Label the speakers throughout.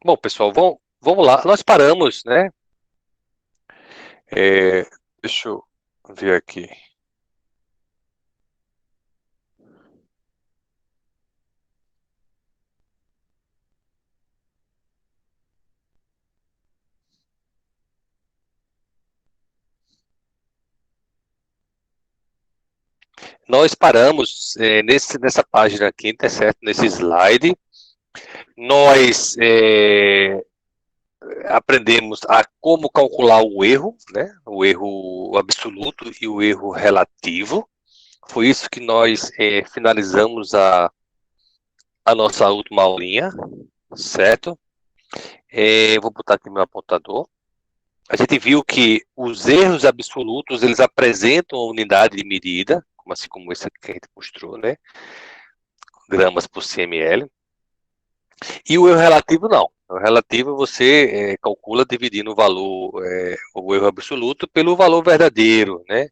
Speaker 1: Bom, pessoal, vamos lá. Nós paramos, né? É, deixa eu ver aqui. Nós paramos nessa página aqui, tá certo? Nesse slide. Nós aprendemos a como calcular o erro, né? O erro absoluto e o erro relativo. Foi isso que nós finalizamos a nossa última aulinha, certo? Vou botar aqui meu apontador. A gente viu que os erros absolutos, eles apresentam a unidade de medida, assim como esse aqui que a gente mostrou, né? Gramas por cml. E o erro relativo, não. O relativo você calcula dividindo o erro absoluto pelo valor verdadeiro, né?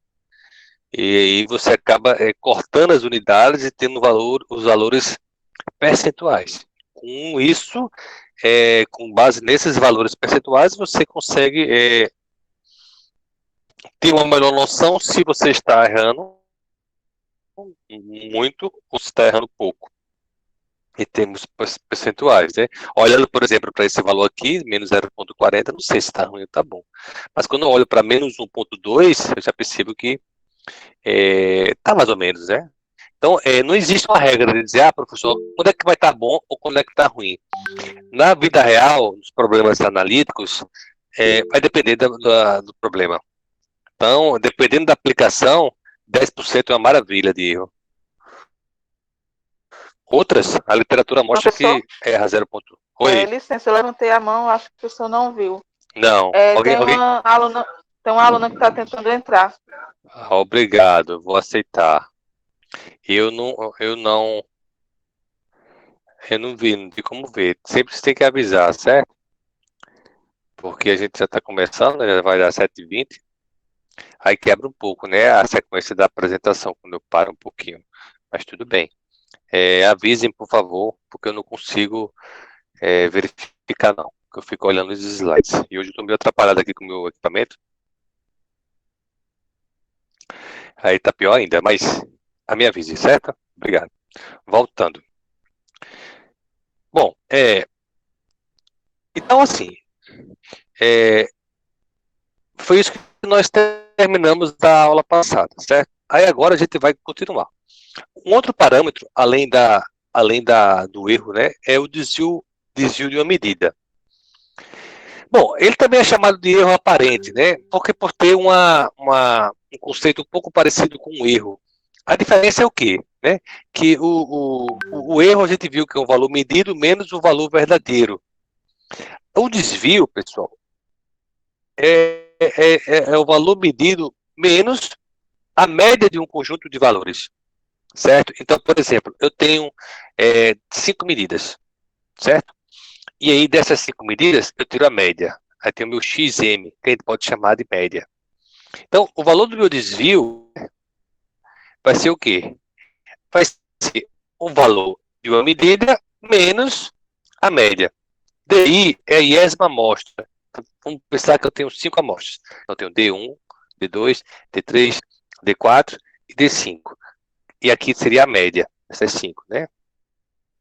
Speaker 1: E aí você acaba cortando as unidades e tendo os valores percentuais. Com isso, com base nesses valores percentuais, você consegue ter uma melhor noção se você está errando muito ou se está errando pouco. Em termos percentuais, né? Olhando, por exemplo, para esse valor aqui, menos 0,40, não sei se está ruim ou está bom. Mas quando eu olho para menos 1,2, eu já percebo que está mais ou menos, né? Então, não existe uma regra de dizer, professor, quando é que vai estar bom ou quando é que está ruim. Na vida real, nos problemas analíticos, vai depender do problema. Então, dependendo da aplicação, 10% é uma maravilha de erro. Outras, a literatura mostra
Speaker 2: Professor,
Speaker 1: que erra 0,1. Oi.
Speaker 2: licença, eu levantei a mão, acho que o senhor não viu.
Speaker 1: Não.
Speaker 2: Tem uma aluna que está tentando entrar.
Speaker 1: Obrigado, vou aceitar. Eu não, eu não, eu não vi, não vi como ver. Sempre você tem que avisar, certo? Porque a gente já está começando, já vai dar 7h20. Aí quebra um pouco, né? A sequência da apresentação, quando eu paro um pouquinho. Mas tudo bem. Avisem, por favor, porque eu não consigo verificar, não. Porque eu fico olhando os slides. E hoje eu estou meio atrapalhado aqui com o meu equipamento. Aí tá pior ainda, mas a minha avise, certo? Obrigado. Voltando. Bom, então assim, é, foi isso que nós terminamos da aula passada, certo? Aí agora a gente vai continuar. Um outro parâmetro, do erro, né, é o desvio de uma medida. Bom, ele também é chamado de erro aparente, né? Porque por ter um conceito um pouco parecido com o erro. A diferença é o quê? Né? Que o erro a gente viu que é um valor medido menos o valor verdadeiro. O desvio, pessoal, é o valor medido menos a média de um conjunto de valores, certo? Então, por exemplo, eu tenho 5 medidas, certo? E aí, dessas 5 medidas, eu tiro a média. Aí tem o meu XM, que a gente pode chamar de média. Então, o valor do meu desvio vai ser o quê? Vai ser o valor de uma medida menos a média. DI é a iésima amostra. Então, vamos pensar que eu tenho 5 amostras. Então, eu tenho D1, D2, D3, D4 e D5. E aqui seria a média, essas 5, né?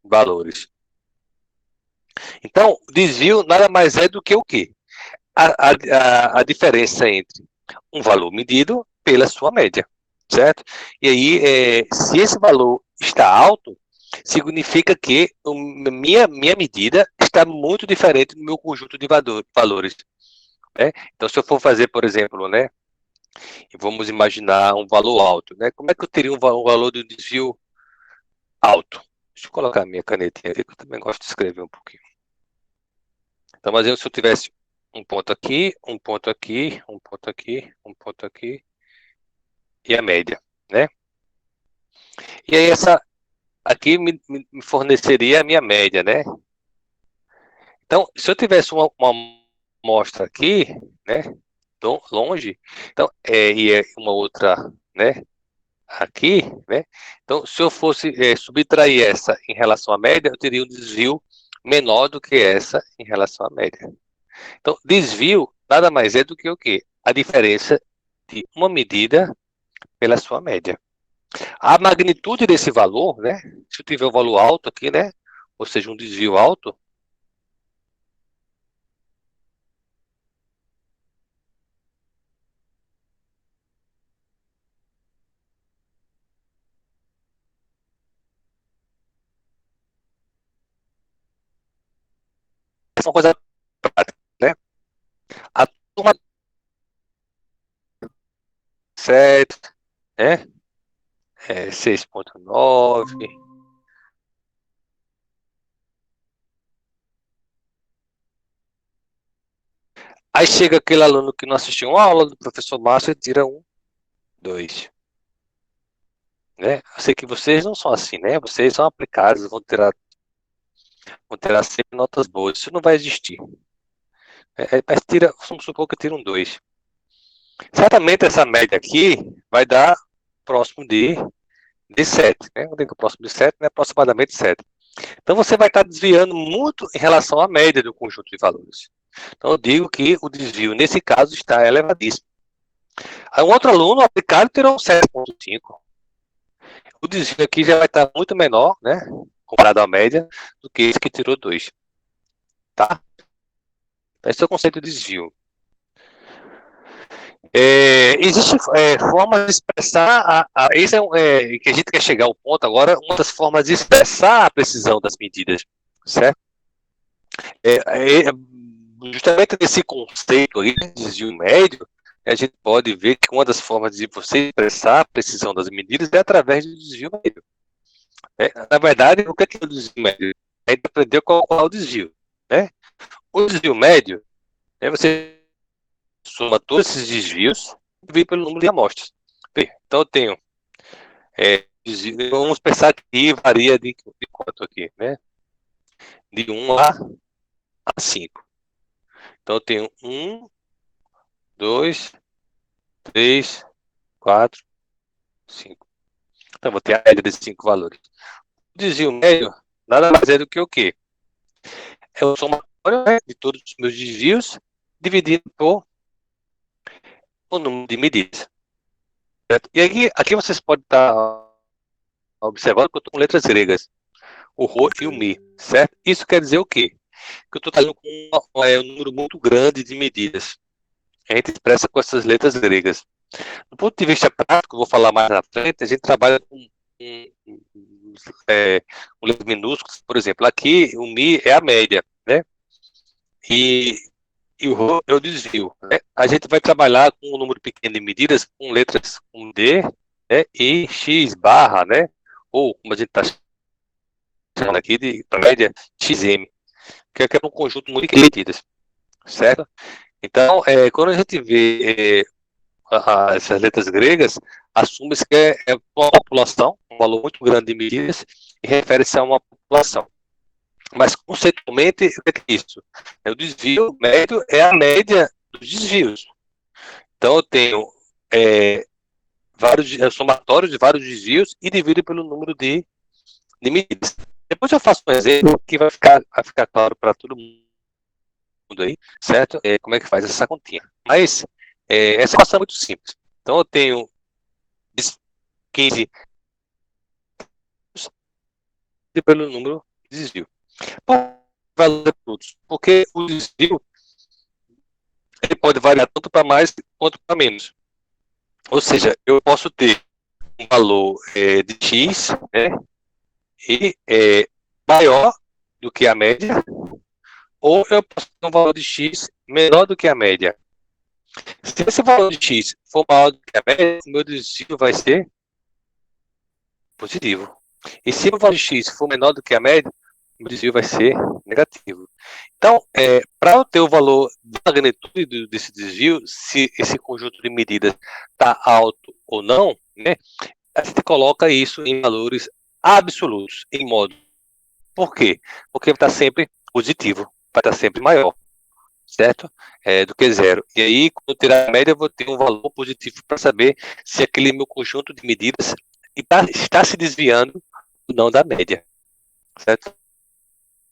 Speaker 1: Valores. Então, o desvio nada mais é do que o quê? A diferença entre um valor medido pela sua média, certo? E aí, se esse valor está alto, significa que minha medida está muito diferente do meu conjunto de valores. Né? Então, se eu for fazer, por exemplo, né, vamos imaginar um valor alto, né? Como é que eu teria um valor de desvio alto? Deixa eu colocar a minha canetinha aqui, que eu também gosto de escrever um pouquinho. Então, mas se eu tivesse um ponto aqui, um ponto aqui, um ponto aqui, um ponto aqui, e a média, né? E aí essa aqui me forneceria a minha média, né? Então, se eu tivesse uma amostra aqui, né, longe, então, e uma outra, né, aqui, né? Então, se eu fosse subtrair essa em relação à média, eu teria um desvio menor do que essa em relação à média. Então, desvio nada mais é do que o quê? A diferença de uma medida pela sua média. A magnitude desse valor, né? Se eu tiver um valor alto aqui, né? Ou seja, um desvio alto, essa é uma coisa prática, né? A turma 7, né? 6,9. Aí chega aquele aluno que não assistiu uma aula do professor Márcio e tira 1, 2. Né? Eu sei que vocês não são assim, né? Vocês são aplicados, vão ter sempre notas boas. Isso não vai existir. Mas tira, vamos supor que tira um 2. Certamente essa média aqui vai dar próximo de 7. Né? Quando eu digo próximo de 7, né? Aproximadamente 7. Então você vai estar desviando muito em relação à média do conjunto de valores. Então eu digo que o desvio, nesse caso, está elevadíssimo. Aí um outro aluno aplicado tirou um 7,5. O desvio aqui já vai estar muito menor, né? Comparado à média, do que esse que tirou 2. Tá? Esse é o conceito de desvio. Existem formas de expressar, esse que a gente quer chegar ao ponto agora, uma das formas de expressar a precisão das medidas, certo? Justamente nesse conceito aí de desvio médio, a gente pode ver que uma das formas de você expressar a precisão das medidas é através do desvio médio. Na verdade, o que é o desvio médio? A gente aprendeu qual é o desvio, né? O desvio médio é você soma todos esses desvios e divide pelo número de amostras. Então eu tenho, vamos pensar que varia de quanto aqui, né? De 1 a 5. Então eu tenho 1, 2, 3, 4, 5. Então eu vou ter a média desses 5 valores. O desvio médio nada mais é do que o quê? É o somatório, né, de todos os meus desvios dividido por o número de medidas. Certo? E aqui vocês podem estar observando que eu estou com letras gregas, o Rho e o Mi, certo? Isso quer dizer o quê? Que eu estou trabalhando com um número muito grande de medidas. A gente expressa com essas letras gregas. Do ponto de vista prático, vou falar mais na frente, a gente trabalha com letras minúsculas, por exemplo, aqui o Mi é a média, né? E o Rho é o desvio. Né? A gente vai trabalhar com um número pequeno de medidas com letras com D, né? E X barra, né? Ou como a gente está chamando aqui de média XM, que é um conjunto muito de medidas, certo? Então, quando a gente vê essas letras gregas, assume-se que é uma população, um valor muito grande de medidas, e refere-se a uma população. Mas, conceitualmente, o que é isso? O desvio médio é a média dos desvios. Então, eu tenho somatórios de vários desvios e divido pelo número de medidas. Depois eu faço um exemplo que vai ficar claro para todo mundo aí, certo? Como é que faz essa continha. Mas essa equação é muito simples. Então eu tenho 15 pelo número de desvio. Por valor de produtos, porque o desvio ele pode variar tanto para mais quanto para menos. Ou seja, eu posso ter um valor de X, né, e maior do que a média, ou eu posso ter um valor de X menor do que a média. Se esse valor de X for maior do que a média, o meu desvio vai ser positivo. E se o valor de X for menor do que a média, o meu desvio vai ser negativo. Então, para eu ter o valor da magnitude desse desvio, se esse conjunto de medidas está alto ou não, né, a gente coloca isso em valores absolutos, em modo. Por quê? Porque vai estar sempre positivo, vai estar sempre maior, certo? Do que zero. E aí, quando eu tirar a média, eu vou ter um valor positivo para saber se aquele meu conjunto de medidas está se desviando ou não da média, certo?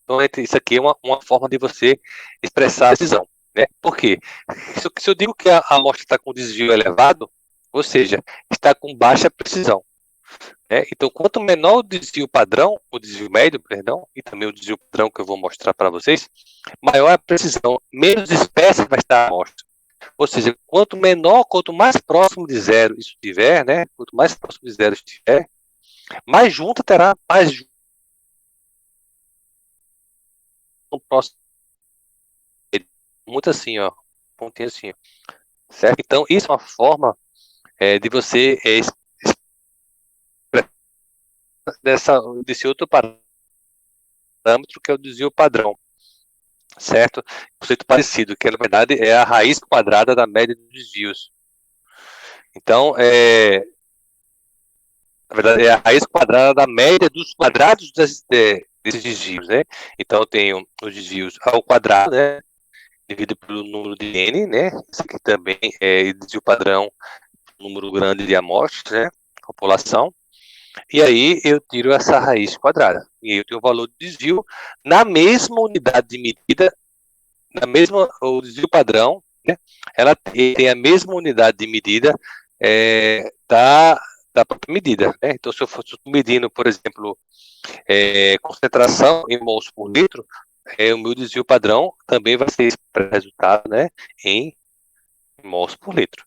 Speaker 1: Então, isso aqui é uma forma de você expressar a precisão, né? Por quê? Se eu digo que a amostra está com desvio elevado, ou seja, está com baixa precisão, né? Então, quanto menor o desvio padrão, o desvio médio, perdão, e também o desvio padrão que eu vou mostrar para vocês, maior a precisão, menos espécie vai estar a amostra. Ou seja, quanto menor, quanto mais próximo de zero isso estiver, né? Quanto mais próximo de zero estiver, mais junta terá, mais junto próximo. Muito assim, ó, pontinho assim, ó, certo? Então, isso é uma forma de você desse outro parâmetro que é o desvio padrão, certo? Conceito parecido, que na verdade é a raiz quadrada da média dos desvios. Então, na verdade, é a raiz quadrada da média dos quadrados desses desvios, né? Então, eu tenho os desvios ao quadrado, né? Dividido pelo número de n, né? Isso aqui também é desvio padrão, número grande de amostras, né? População. E aí eu tiro essa raiz quadrada. E eu tenho o valor de desvio na mesma unidade de medida, na mesma, o desvio padrão, né? Ela tem a mesma unidade de medida da própria medida, né? Então, se eu for medindo, por exemplo, concentração em mols por litro, o meu desvio padrão também vai ser esse resultado, né? Em mols por litro,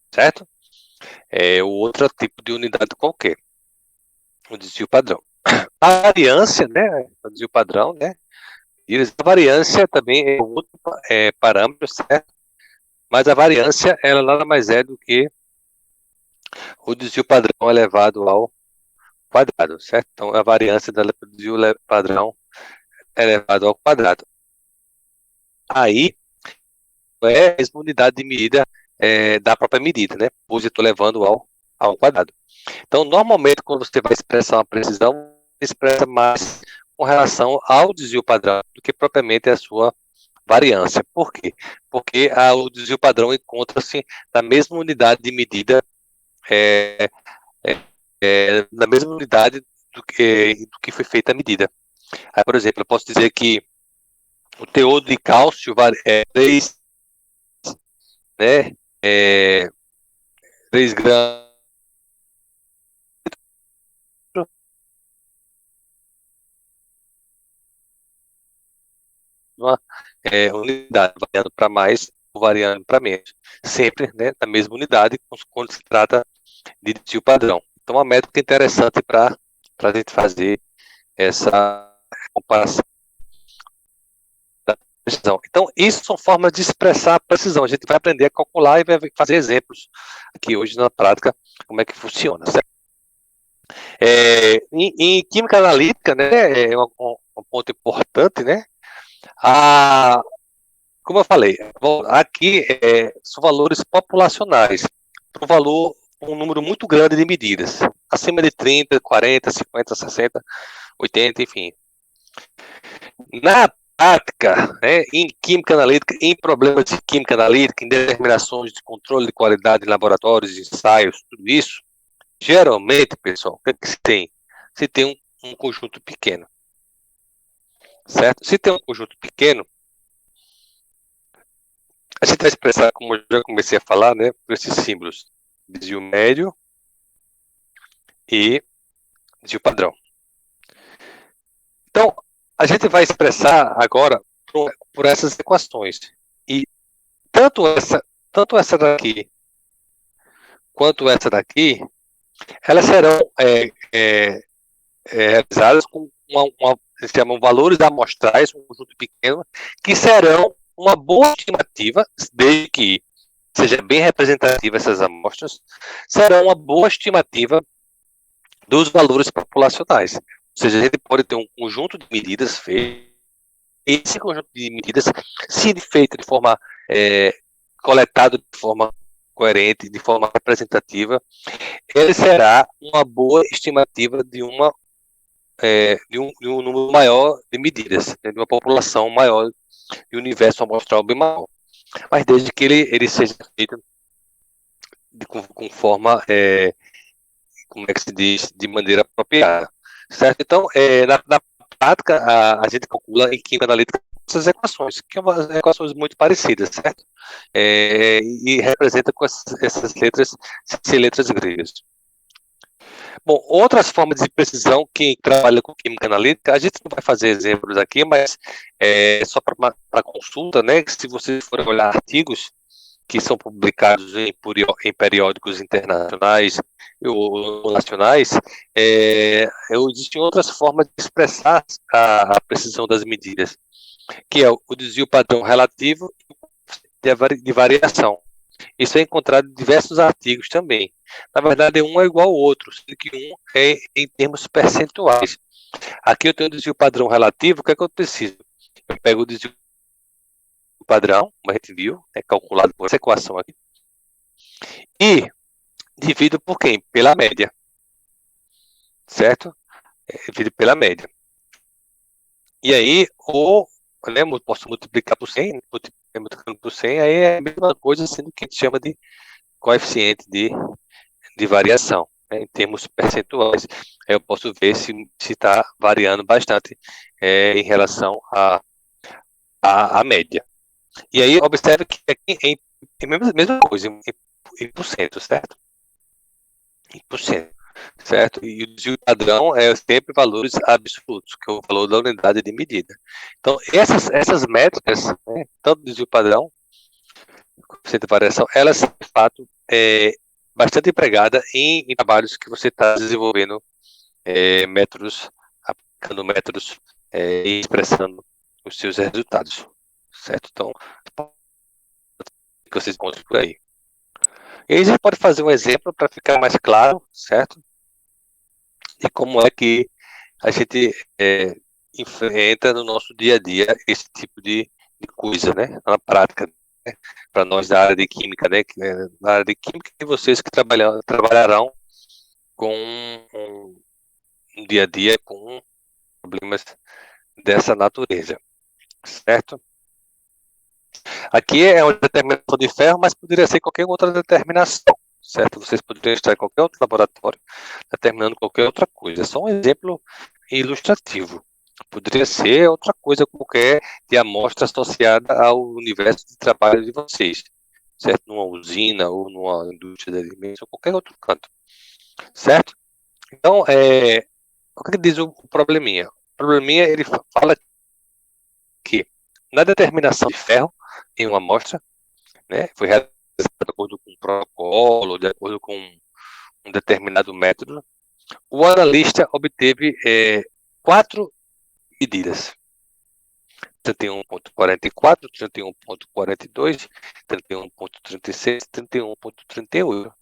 Speaker 1: certo? É o outro tipo de unidade qualquer, o desvio padrão. A variância, né? O desvio padrão, né? E a variância também é outro parâmetro, certo? Mas a variância, ela nada mais é do que o desvio padrão elevado ao quadrado, certo? Então, a variância do desvio padrão elevado ao quadrado. Aí, é a mesma unidade de medida da própria medida, né? Pois eu estou levando ao quadrado. Então, normalmente, quando você vai expressar uma precisão, você expressa mais com relação ao desvio padrão do que propriamente a sua variância. Por quê? Porque o desvio padrão encontra-se na mesma unidade de medida, na mesma unidade do que foi feita a medida. Aí, por exemplo, eu posso dizer que o teor de cálcio é 3, né, 3 gramas, uma unidade, variando para mais ou variando para menos. Sempre, né, na mesma unidade, quando se trata de desvio padrão. Então, uma métrica interessante para a gente fazer essa comparação da precisão. Então, isso são formas de expressar a precisão. A gente vai aprender a calcular e vai fazer exemplos aqui hoje na prática, como é que funciona, certo? Em química analítica, né, é um ponto importante, né? Como eu falei, aqui são valores populacionais, um número muito grande de medidas, acima de 30, 40, 50, 60, 80, enfim. Na prática, né, em química analítica, em problemas de química analítica, em determinações de controle de qualidade em laboratórios, ensaios, tudo isso, geralmente, pessoal, o que é que se tem? Se tem um conjunto pequeno, certo? Se tem um conjunto pequeno, a gente vai expressar, como eu já comecei a falar, né, por esses símbolos, desvio médio e desvio padrão. Então, a gente vai expressar agora por essas equações. E tanto essa daqui quanto essa daqui, elas serão realizadas com eles chamam valores amostrais, um conjunto pequeno, que serão uma boa estimativa, desde que seja bem representativa essas amostras, serão uma boa estimativa dos valores populacionais. Ou seja, a gente pode ter um conjunto de medidas feitas, esse conjunto de medidas, se feito de forma coletado de forma coerente, de forma representativa, ele será uma boa estimativa de um número maior de medidas, né, de uma população maior, de um universo amostral bem maior. Mas desde que ele seja feito com forma, como é que se diz, de maneira apropriada. Certo? Então, na prática, a gente calcula em química analítica essas equações, que são umas equações muito parecidas, certo? E representa com essas letras, sem letras gregas. Bom, outras formas de precisão, quem trabalha com química analítica, a gente não vai fazer exemplos aqui, mas só para consulta, né? Se vocês forem olhar artigos que são publicados em periódicos internacionais ou nacionais, existem outras formas de expressar a precisão das medidas, que é o desvio padrão relativo de variação. Isso é encontrado em diversos artigos também. Na verdade, um é igual ao outro, sendo que um é em termos percentuais. Aqui eu tenho o desvio padrão relativo, o que é que eu preciso? Eu pego o desvio padrão, como a gente viu, calculado por essa equação aqui, e divido por quem? Pela média. Certo? Divido pela média. E aí, posso multiplicar por 100, multiplicando por 100, aí é a mesma coisa, sendo que a gente chama de coeficiente de variação, né, em termos percentuais. Aí eu posso ver se está variando bastante em relação à média. E aí, observe que aqui é a mesma coisa, em por cento, certo? Em por cento, certo? E o desvio padrão é sempre valores absolutos, que é o valor da unidade de medida. Então, essas métricas, né, tanto desvio padrão, coeficiente de variação, elas, de fato, bastante empregada em trabalhos que você está desenvolvendo métodos, aplicando métodos e expressando os seus resultados, certo? Então, que vocês encontram por aí. E aí a gente pode fazer um exemplo para ficar mais claro, certo? De como é que a gente enfrenta no nosso dia a dia esse tipo de coisa, né? Na prática, né? Para nós da área de química, né? Na área de química e vocês que trabalharão com um dia a dia com problemas dessa natureza, certo? Aqui é uma determinação de ferro, mas poderia ser qualquer outra determinação, certo? Vocês poderiam estar em qualquer outro laboratório determinando qualquer outra coisa. É só um exemplo ilustrativo. Poderia ser outra coisa qualquer de amostra associada ao universo de trabalho de vocês, certo? Numa usina ou numa indústria de alimentos ou qualquer outro canto, certo? Então, o que diz o probleminha? O probleminha, ele fala que na determinação de ferro em uma amostra, né, foi realizada de acordo com um protocolo, de acordo com um determinado método, o analista obteve 4 medidas: 31.44, 31.42, 31.36, 31.38.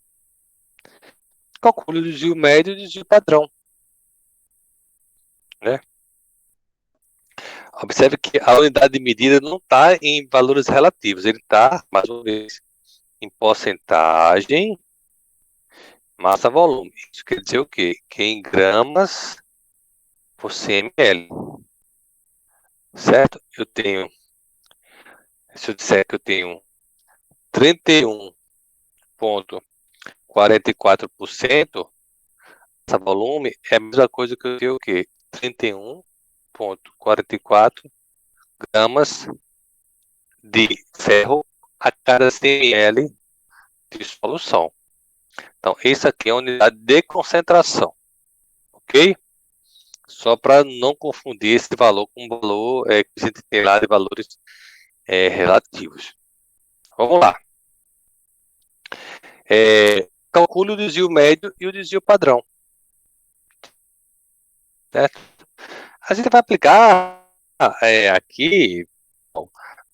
Speaker 1: Calcule o desvio médio e o desvio padrão, né? Observe que a unidade de medida não está em valores relativos, ele está, mais uma vez, em porcentagem, massa, volume. Isso quer dizer o quê? Que em gramas por CML. Certo? Se eu disser que eu tenho 31,44% massa, volume, é a mesma coisa que eu tenho o quê? 31,44 gramas de ferro a cada 100 ml de solução. Então, isso aqui é a unidade de concentração, ok? Só para não confundir esse valor com o valor que a gente tem lá de valores relativos. Vamos lá. Calcule o desvio médio e o desvio padrão. Certo? A gente vai aplicar aqui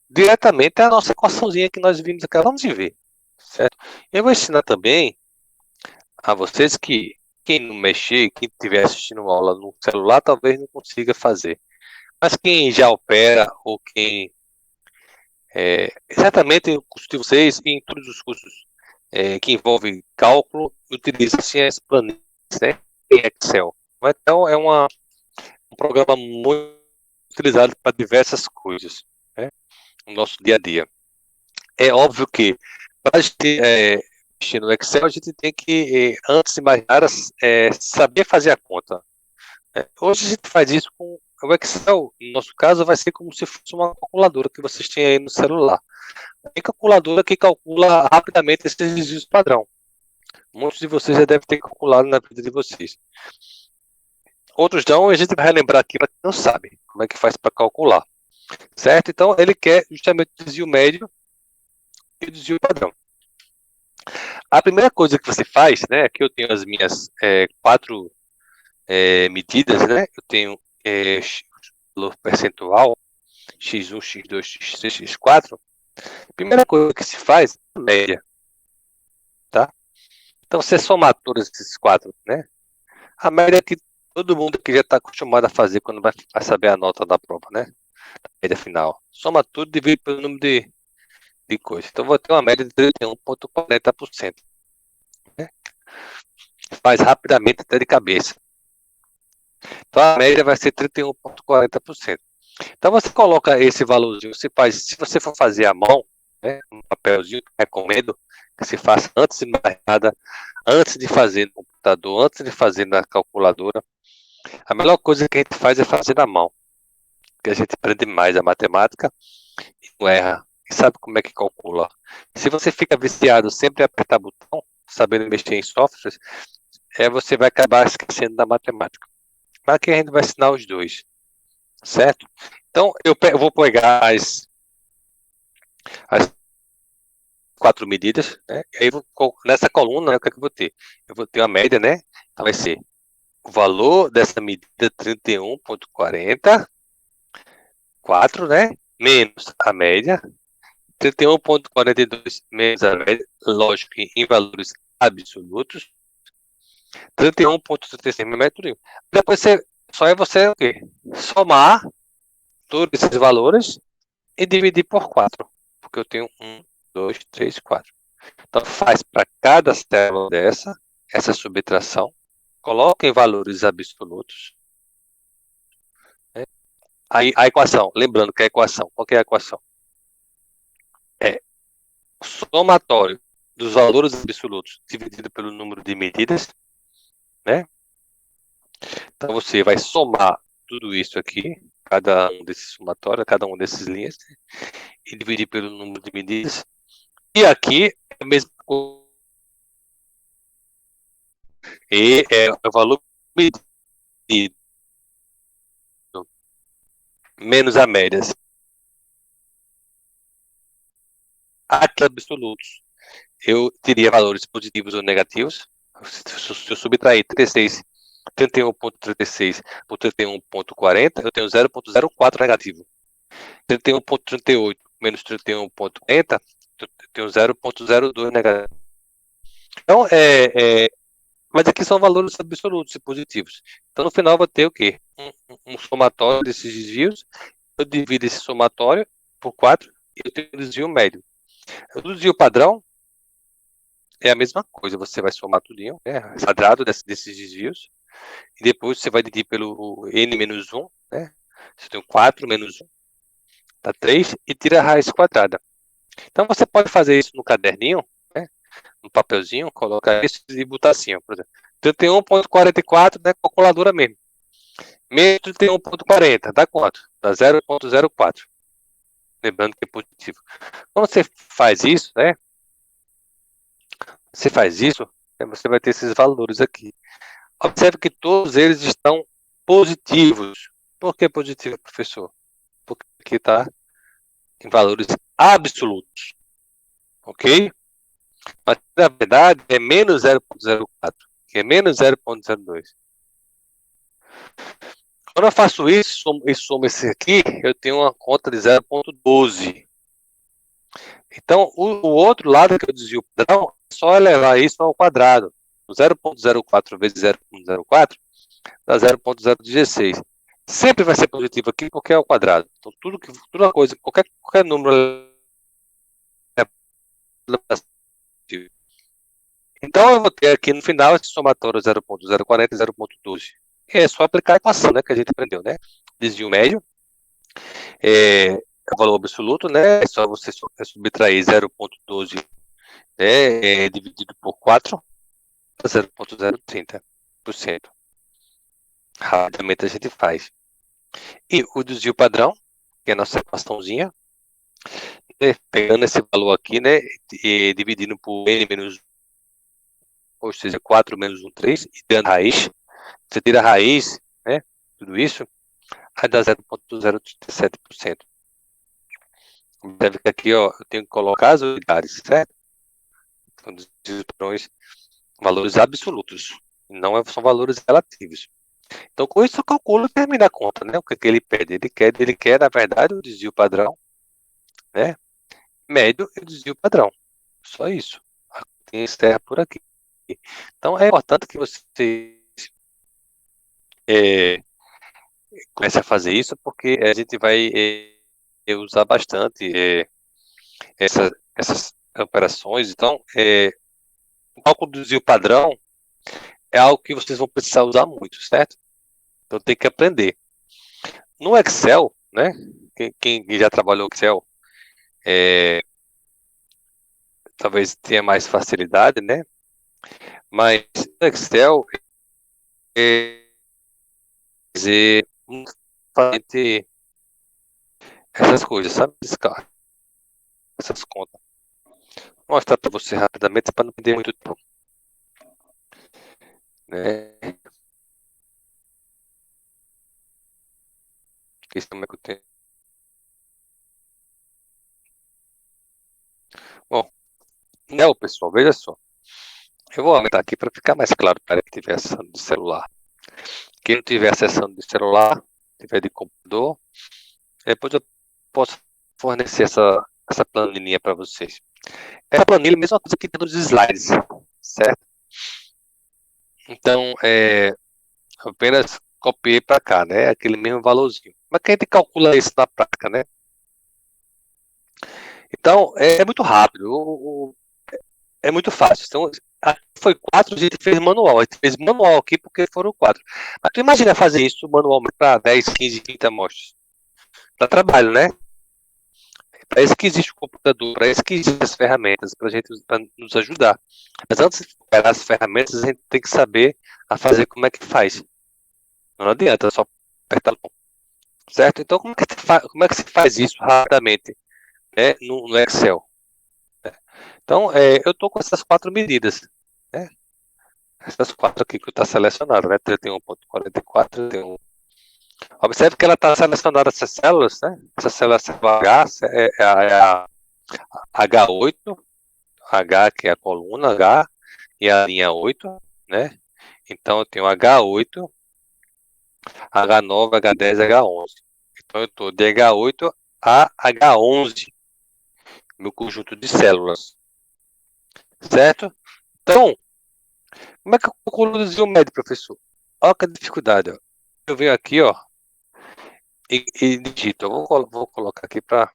Speaker 1: diretamente a nossa equaçãozinha que nós vimos aqui. Vamos ver. Certo? Eu vou ensinar também a vocês que quem não mexer, quem estiver assistindo uma aula no celular, talvez não consiga fazer. Mas quem já opera ou quem... certamente o curso de vocês e em todos os cursos que envolvem cálculo, utiliza-se as planilhas, né, em Excel. Então, é um programa muito utilizado para diversas coisas, né, no nosso dia a dia. É óbvio que para a gente mexer no Excel, a gente tem que, antes de mais nada, saber fazer a conta. Hoje a gente faz isso com O Excel, no nosso caso, vai ser como se fosse uma calculadora que vocês têm aí no celular. Tem calculadora que calcula rapidamente esses desvios padrão. Muitos de vocês já devem ter calculado na vida de vocês. Outros não, a gente vai relembrar aqui para quem não sabe como é que faz para calcular. Certo? Então, ele quer justamente o desvio médio e o desvio padrão. A primeira coisa que você faz, né? Aqui eu tenho as minhas 4 medidas, né? Eu tenho valor percentual, x1, x2, x3, x4. A primeira coisa que se faz é a média. Tá? Então, você somar todos esses 4, né? A média é que todo mundo aqui já está acostumado a fazer quando vai saber a nota da prova, né? A média final. Soma tudo e divide pelo número de coisas. Então, vou ter uma média de 31,40%. Né? Faz rapidamente até de cabeça. Então, a média vai ser 31,40%. Então, você coloca esse valorzinho, você faz, se você for fazer à mão, né, um papelzinho, recomendo que se faça antes de mais nada, antes de fazer no computador, antes de fazer na calculadora. A melhor coisa que a gente faz é fazer na mão, porque a gente aprende mais a matemática e não erra, e sabe como é que calcula. Se você fica viciado sempre a apertar botão, sabendo mexer em softwares, você vai acabar esquecendo da matemática. Mas aqui a gente vai ensinar os dois, certo? Então, eu vou pegar as 4 medidas, né? E aí, nessa coluna, né, o que é que eu vou ter? Eu vou ter uma média, né? Então, vai ser o valor dessa medida 31,40, 4, né? Menos a média, 31,42 menos a média, lógico que em valores absolutos, 31,36 menos. Depois só é você o quê? Somar todos esses valores e dividir por 4. Porque eu tenho 1, 2, 3, 4. Então, faz para cada célula essa subtração, coloca em valores absolutos. Né? Aí, a equação, lembrando que a equação, qual que é a equação? É o somatório dos valores absolutos dividido pelo número de medidas. Né? Então, você vai somar tudo isso aqui, cada um desses somatórios, cada um desses linhas, e dividir pelo número de medidas. E aqui é a mesma coisa. E é o valor medido menos a média. Aqui absolutos. Eu teria valores positivos ou negativos. Se eu subtrair 31,36 por 31,40, eu tenho 0,04 negativo. 31,38 menos 31,40, eu tenho 0,02 negativo. Então, mas aqui são valores absolutos e positivos. Então, no final, eu vou ter o quê? Um somatório desses desvios. Eu divido esse somatório por 4 e eu tenho o desvio médio. O desvio padrão é a mesma coisa. Você vai somar tudinho, né? Quadrado desses desvios. E depois você vai dividir pelo n-1, né? Você tem 4 menos 1, dá 3, e tira a raiz quadrada. Então, você pode fazer isso no caderninho, né? No papelzinho, colocar isso e botar assim, ó, por exemplo. 31,44, né? Calculadora mesmo. Menos 31,40, dá quanto? Dá 0,04. Lembrando que é positivo. Quando você faz isso, né? Você faz isso, você vai ter esses valores aqui. Observe que todos eles estão positivos. Por que positivo, professor? Porque aqui está em valores absolutos. Ok? Mas, na verdade, é menos 0,04, que é menos 0,02. Quando eu faço isso e somo esse aqui, eu tenho uma conta de 0,12. Então, o outro lado que eu desvio padrão, é só elevar isso ao quadrado. 0,04 vezes 0,04 dá 0,016. Sempre vai ser positivo aqui porque é ao quadrado. Então, toda coisa, qualquer número é positivo. Então, eu vou ter aqui no final esse somatório 0,040 e 0,12. É só aplicar a equação, né, que a gente aprendeu, né? Desvio médio é o valor absoluto, né? É só você subtrair 0,12, né, dividido por 4, 0,030%. Rapidamente a gente faz. E o desvio padrão, que é a nossa equaçãozinha, né, pegando esse valor aqui, né, e dividindo por n menos 1, ou seja, 4 menos 1, 3, e dando a raiz. Você tira a raiz, né, tudo isso, aí dá 0,037%. Deve que aqui, ó, eu tenho que colocar as unidades, certo? Então, desvios padrões, valores absolutos, não são valores relativos. Então, com isso, eu calculo e termino a conta, né? O que ele pede? Ele quer, na verdade, o desvio padrão, né? Médio e o desvio padrão. Só isso. Tem encerra por aqui. Então, é importante que você comece a fazer isso, porque a gente vai usar bastante essas operações. Então, o cálculo do desvio padrão é algo que vocês vão precisar usar muito, certo? Então, tem que aprender. No Excel, né? Quem já trabalhou no Excel, talvez tenha mais facilidade, né? Mas no Excel, dizer essas coisas, sabe? Essas contas. Vou mostrar para você rapidamente para não perder muito tempo, né? Esse como é que eu tenho. Bom, não, pessoal, veja só. Eu vou aumentar aqui para ficar mais claro para quem estiver acessando de celular. Quem não estiver acessando de celular, tiver de computador, depois eu posso fornecer essa planilha para vocês. Essa planilha é a mesma coisa que tem nos slides, certo? Então, apenas copiei para cá, né? Aquele mesmo valorzinho. Mas que a gente calcula isso na prática, né? Então, é muito rápido, é muito fácil. Então, aqui foi 4, a gente fez manual. A gente fez manual aqui porque foram 4. Mas tu imagina fazer isso manualmente para 10, 15, 20 amostras. Dá trabalho, né? Para isso que existe o computador, para isso que existem as ferramentas, para nos ajudar. Mas antes de pegar as ferramentas, a gente tem que saber a fazer como é que faz. Não adianta só apertar o botão, certo? Então, como é que se faz isso rapidamente, né, no Excel? Então, eu estou com essas 4 medidas, né? Essas 4 aqui que está selecionado, né? 31,44, 31. Observe que ela está selecionada essas células, né? Essa célula H é a H8, H que é a coluna H, e a linha 8, né? Então eu tenho H8, H9, H10, H11. Então eu estou de H8 a H11, meu conjunto de células, certo? Então, como é que eu calculo o desvio médio, professor? Olha que dificuldade, ó. Eu venho aqui, ó, e digito. Eu vou colocar aqui para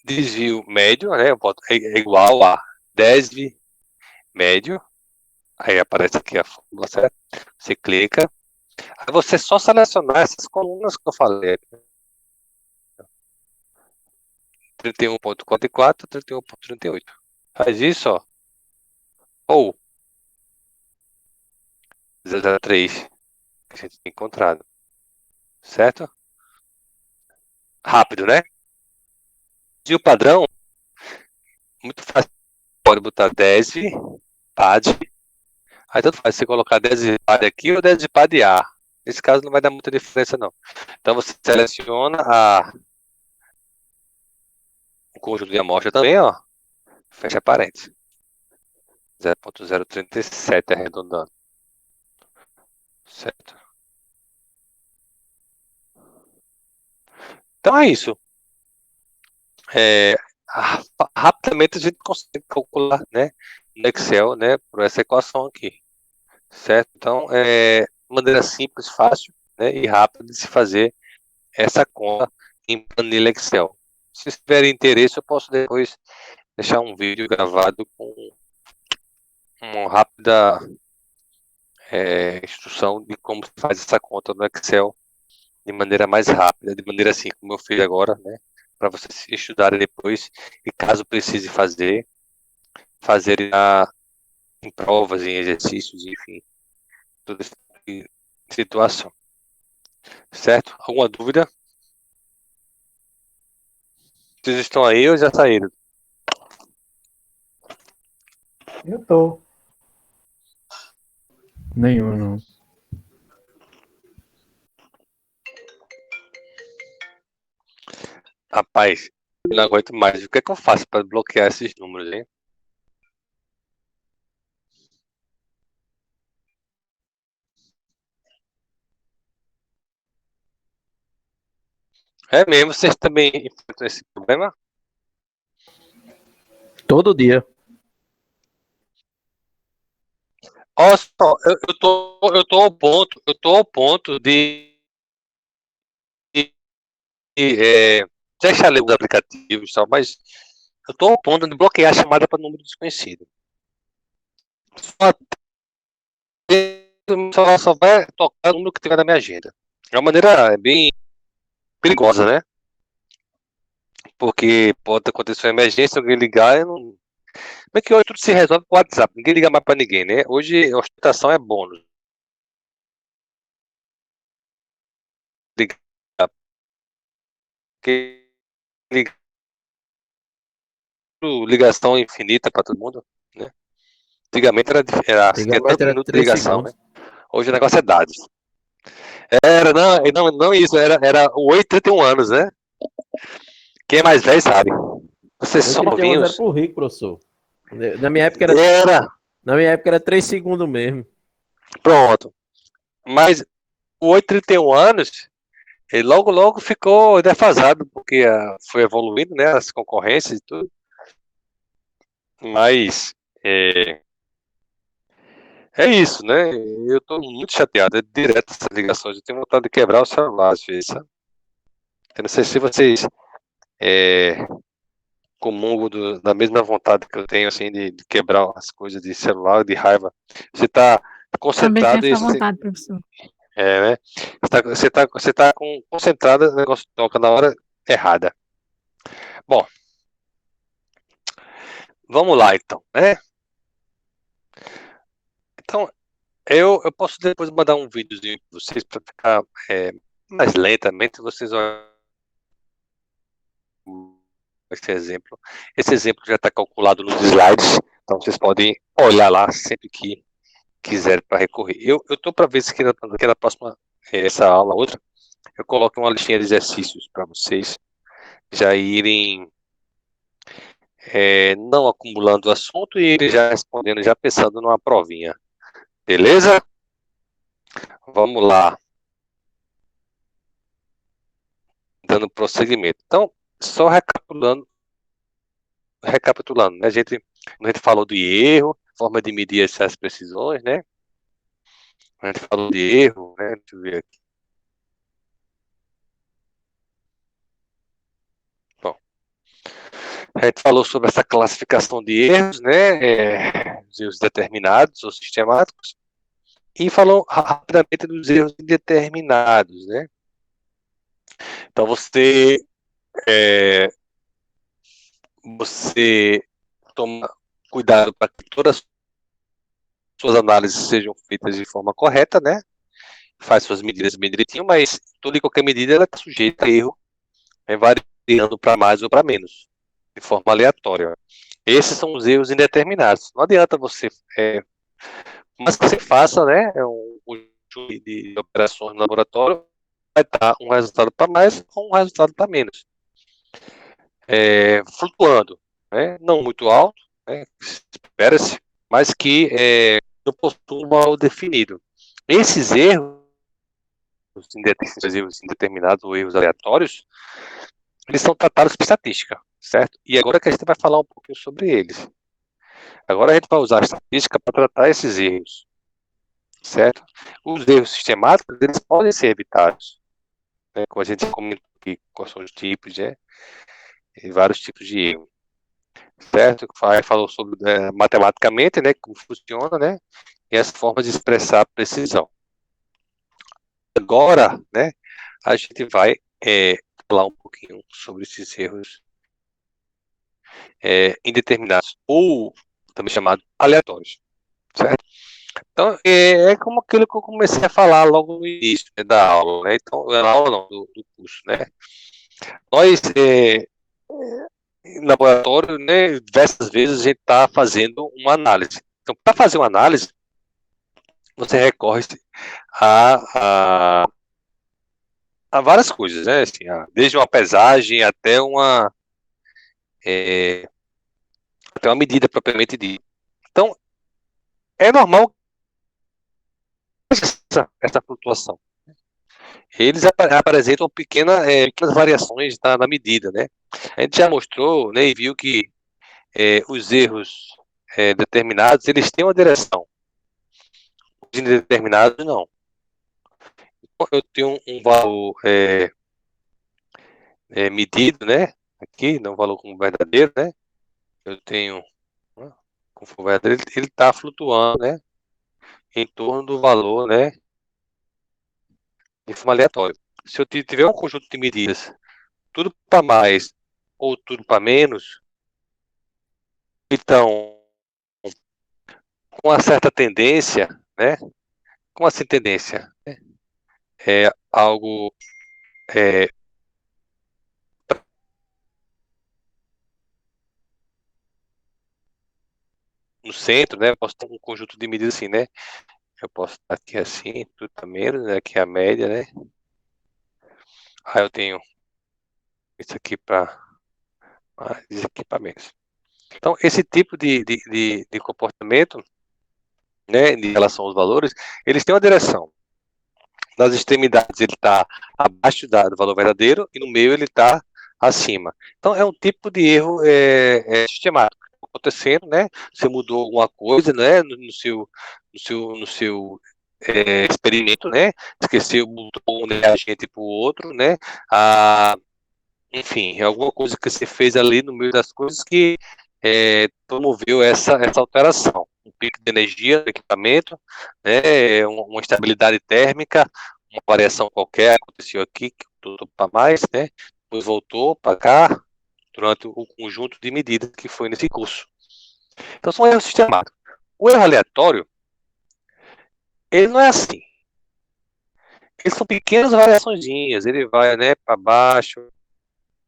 Speaker 1: desvio médio, né? Eu boto igual a desvio médio. Aí aparece aqui a fórmula, certo? Você clica. Aí você só selecionar essas colunas que eu falei. 31,44, 31,38. Faz isso, ó. Ou 0,03 que a gente tem encontrado. Certo? Rápido, né? E o padrão, muito fácil. Pode botar 10 pad. Aí tanto faz você colocar 10 pad aqui ou 10 pad A. Nesse caso não vai dar muita diferença, não. Então você seleciona o conjunto de amostra também, ó. Fecha parênteses. 0,037 arredondando. Certo? Então é isso. Rapidamente a gente consegue calcular, né, no Excel, né, por essa equação aqui, certo? Então, maneira simples, fácil, né, e rápida de se fazer essa conta em planilha Excel. Se vocês tiverem interesse, eu posso depois deixar um vídeo gravado com uma rápida instrução de como se faz essa conta no Excel de maneira mais rápida, de maneira assim como eu fiz agora, né, para vocês estudarem depois e caso precise fazer em provas, em exercícios, enfim, tudo isso situação. Certo? Alguma dúvida? Vocês estão aí ou já saíram?
Speaker 3: Eu tô. Nenhum, não.
Speaker 1: Rapaz, eu não aguento mais. O que é que eu faço para bloquear esses números, hein? É mesmo, vocês também enfrentam esse problema?
Speaker 3: Todo dia.
Speaker 1: Olha só, eu tô ao ponto de deixa eu ler os aplicativos e tal, mas eu tô ao ponto de bloquear a chamada para número desconhecido. Só, só vai tocar o número que tiver na minha agenda. É uma maneira bem perigosa, né? Porque pode acontecer uma emergência, alguém ligar, eu não. Como é que hoje tudo se resolve com o WhatsApp? Ninguém liga mais para ninguém, né? Hoje a ostentação é bônus. Ligar, porque ligação infinita para todo mundo, né? Antigamente era 50
Speaker 3: Antigamente era
Speaker 1: minutos de
Speaker 3: 3
Speaker 1: ligação, né?
Speaker 3: segundos.
Speaker 1: Hoje o negócio é dados. Era, não isso, era 8, 31 anos, né? Quem é mais velho sabe. Vocês são
Speaker 3: 8,31 era
Speaker 1: novinhos.
Speaker 3: pro rico, professor. Na minha época era,
Speaker 1: Era,
Speaker 3: na minha época era 3 segundos mesmo.
Speaker 1: pronto. Mas o 8, 31 anos, ele logo ficou defasado, porque foi evoluindo, né? As concorrências e tudo. Mas é isso, né? Eu tô muito chateado. É direto essas ligações. Eu tenho vontade de quebrar o celular às vezes, sabe? Eu não sei se vocês comungam da mesma vontade que eu tenho, assim, de quebrar as coisas de celular, de raiva. Você tá
Speaker 4: Também tenho
Speaker 1: concentrado e
Speaker 4: essa vontade, professor.
Speaker 1: né? Você tá concentrado, o negócio toca na hora errada. Bom, vamos lá então, né? Então, eu posso depois mandar um videozinho para vocês para ficar mais lentamente, vocês olham esse exemplo. Esse exemplo já está calculado nos slides, então vocês podem olhar lá sempre que quiserem para recorrer. Eu estou para ver se aqui na próxima, essa aula, outra, eu coloco uma listinha de exercícios para vocês já irem não acumulando o assunto e irem já respondendo, já pensando numa provinha. Beleza? Vamos lá. Dando prosseguimento. Então, só recapitulando, né? A gente falou de erro, forma de medir essas precisões, né? A gente falou de erro, né? Deixa eu ver aqui. Bom, a gente falou sobre essa classificação de erros, né? Os erros determinados ou sistemáticos. E falou rapidamente dos erros indeterminados, né? Então, você toma cuidado para que todas as suas análises sejam feitas de forma correta, né? Faz suas medidas bem direitinho, mas toda e qualquer medida ela está sujeita a erro, variando para mais ou para menos, de forma aleatória. Esses são os erros indeterminados. Não adianta você, mas que você faça, né, um conjunto de operações no laboratório, vai dar um resultado para mais ou um resultado para menos. Flutuando, né, não muito alto, né, espera-se, mas que não possui um valor definido. Esses erros indeterminados ou erros aleatórios, eles são tratados por estatística, certo? E agora que a gente vai falar um pouquinho sobre eles. Agora a gente vai usar a estatística para tratar esses erros, certo? Os erros sistemáticos, eles podem ser evitados, né? Como a gente comentou aqui, quais são os tipos, né? E vários tipos de erro, certo? Aí falou sobre matematicamente, né? Como funciona, né? E as formas de expressar a precisão. Agora, né? A gente vai falar um pouquinho sobre esses erros indeterminados, ou também chamados aleatórios, certo? Então, é como aquilo que eu comecei a falar logo no início, né, da aula, né? Então, da aula não, do curso, né? Nós, em laboratório, né, diversas vezes a gente está fazendo uma análise. Então, para fazer uma análise, você recorre a, a, a várias coisas, né? Assim, desde uma pesagem é, até uma medida propriamente dita. Então, é normal essa flutuação. Eles apresentam pequenas variações na medida, né? A gente já mostrou, né, e viu que os erros determinados, eles têm uma direção, os indeterminados não. Eu tenho um valor medido, né, aqui, não um valor como verdadeiro, né? Eu tenho, né, como verdadeiro, ele está flutuando, né, em torno do valor, né, de forma aleatória. Se eu tiver um conjunto de medidas, tudo para mais ou tudo para menos, então, com uma certa tendência, né? Com essa tendência, é algo é, no centro, né? Eu posso ter um conjunto de medidas assim, né? Eu posso estar aqui assim, tudo para menos, né? Aqui é a média, né? Aí eu tenho isso aqui para mais, isso aqui para menos. Então, esse tipo de comportamento, né, em relação aos valores, eles têm uma direção. Nas extremidades ele está abaixo do valor verdadeiro e no meio ele está acima. Então é um tipo de erro sistemático acontecendo, né? Você mudou alguma coisa, né? No seu experimento, né? Esqueceu, mudou um reagente para o outro, né? Ah, enfim, alguma coisa que você fez ali no meio das coisas que promoveu essa alteração. Um pico de energia do equipamento, né, uma estabilidade térmica, uma variação qualquer aconteceu aqui, que tudo para mais, né, depois voltou para cá, durante o conjunto de medidas que foi nesse curso. Então, são erros sistemáticos. O erro aleatório, ele não é assim. Eles são pequenas variaçõezinhas, ele vai, né, para baixo,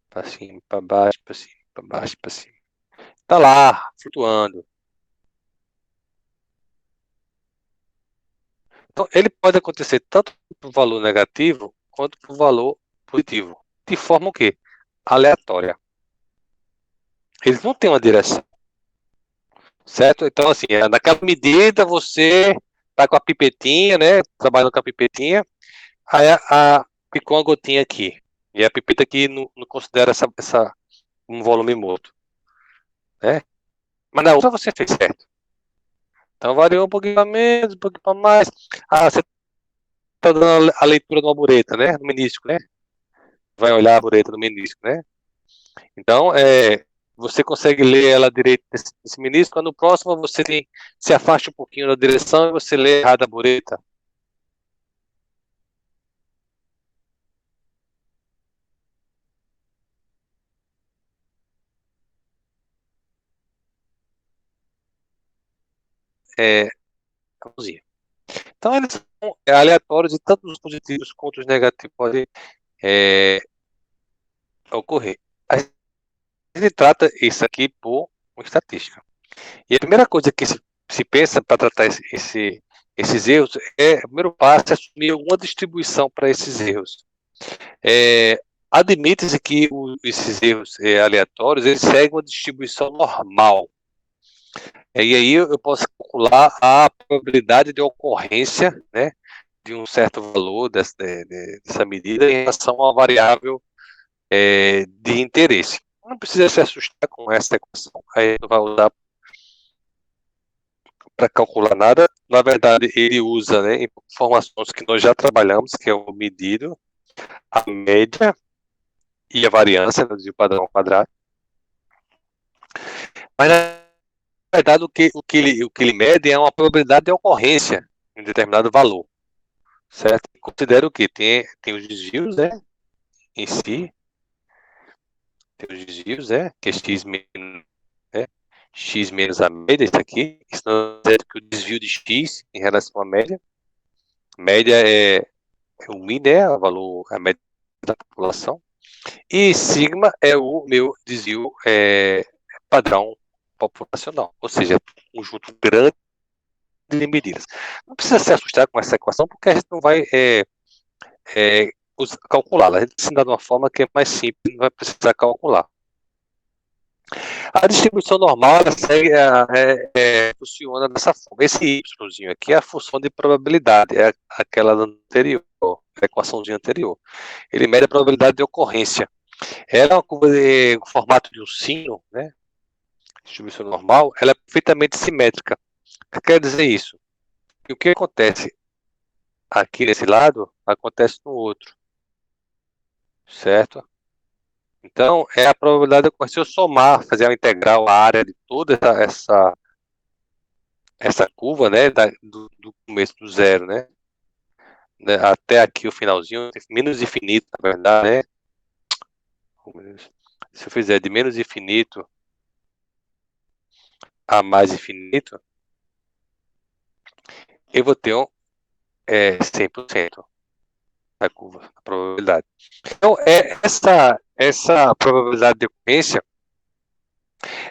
Speaker 1: para cima, para baixo, para cima, para baixo, para cima. Tá lá, flutuando. Então, ele pode acontecer tanto para o valor negativo quanto para o valor positivo. De forma o quê? Aleatória. Eles não têm uma direção, certo? Então, assim, naquela medida você tá com a pipetinha, né? Trabalhando com a pipetinha, aí ficou uma gotinha aqui. E a pipeta aqui não considera essa um volume morto, né? Mas na outra você fez certo. Então variou um pouquinho para menos, um pouquinho para mais. Você está dando a leitura de uma bureta, né? No menisco, né? Vai olhar a bureta no menisco, né? Então, você consegue ler ela direito nesse menisco, no próximo você se afasta um pouquinho da direção e você lê errado a bureta. É, então, eles são aleatórios e tanto os positivos quanto os negativos podem é, ocorrer. A gente trata isso aqui por uma estatística. E a primeira coisa que se pensa para tratar esses erros o primeiro passo é assumir alguma distribuição para esses erros. Admite-se que esses erros aleatórios eles seguem uma distribuição normal. E aí eu posso calcular a probabilidade de ocorrência, né, de um certo valor dessa medida em relação a uma variável de interesse. Não precisa se assustar com essa equação, aí não vai usar para calcular nada. Na verdade, ele usa, né, informações que nós já trabalhamos, que é o medido, a média e a variância, né, do padrão quadrado. Mas, na verdade, o que ele mede é uma probabilidade de ocorrência em um determinado valor, certo? Considera o que? Tem os desvios, né, em si, tem os desvios, que é x menos, né? x menos a média, isso aqui, isso não é que o desvio de x em relação à média. Média é o mean, né, o valor, a média da população. E sigma é o meu desvio padrão populacional, ou seja, um conjunto grande de medidas. Não precisa se assustar com essa equação, porque a gente não vai calculá-la. A gente ensina de uma forma que é mais simples, não vai precisar calcular. A distribuição normal ela segue, funciona dessa forma. Esse y aqui é a função de probabilidade, é aquela anterior, a equaçãozinha anterior. Ele mede a probabilidade de ocorrência. Ela é uma curva de formato de um sino, né? Distribuição normal, ela é perfeitamente simétrica. O que quer dizer isso? E o que acontece aqui nesse lado, acontece no outro. Certo? Então, é a probabilidade de ocorrência. Se eu somar, fazer uma integral, a área de toda essa curva, né, do começo do zero, né, até aqui o finalzinho, menos infinito, na verdade, né, se eu fizer de menos infinito a mais infinito, eu vou ter 100% a curva, a probabilidade. Então, essa probabilidade de ocorrência,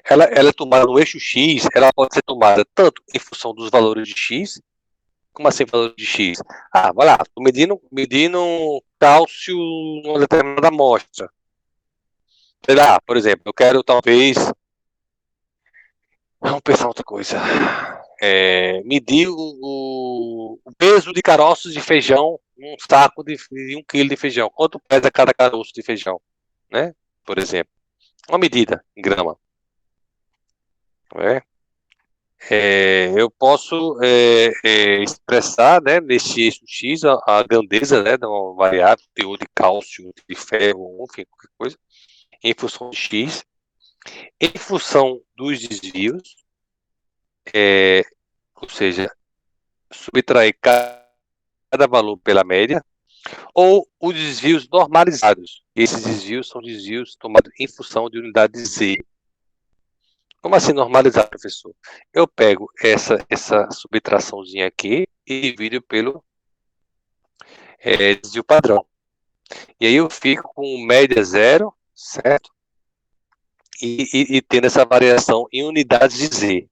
Speaker 1: ela é tomada no eixo x, ela pode ser tomada tanto em função dos valores de x. Como assim valor de X? Ah, vai lá, estou medindo cálcio numa determinada amostra. Sei lá, por exemplo, eu quero talvez. Vamos pensar outra coisa. Medir o peso de caroços de feijão, um saco de 1 quilo de feijão. Quanto pesa cada caroço de feijão? Né? Por exemplo. Uma medida em grama. Né? Eu posso expressar, né, nesse eixo X a grandeza, né, de uma variável, teor de cálcio, de ferro, enfim, qualquer coisa, em função de X, em função dos desvios, ou seja, subtrair cada valor pela média, ou os desvios normalizados. Esses desvios são desvios tomados em função de unidade Z. Como assim normalizar, professor? Eu pego essa subtraçãozinha aqui e divido pelo desvio padrão. E aí eu fico com média zero, certo? E tendo essa variação em unidades de Z.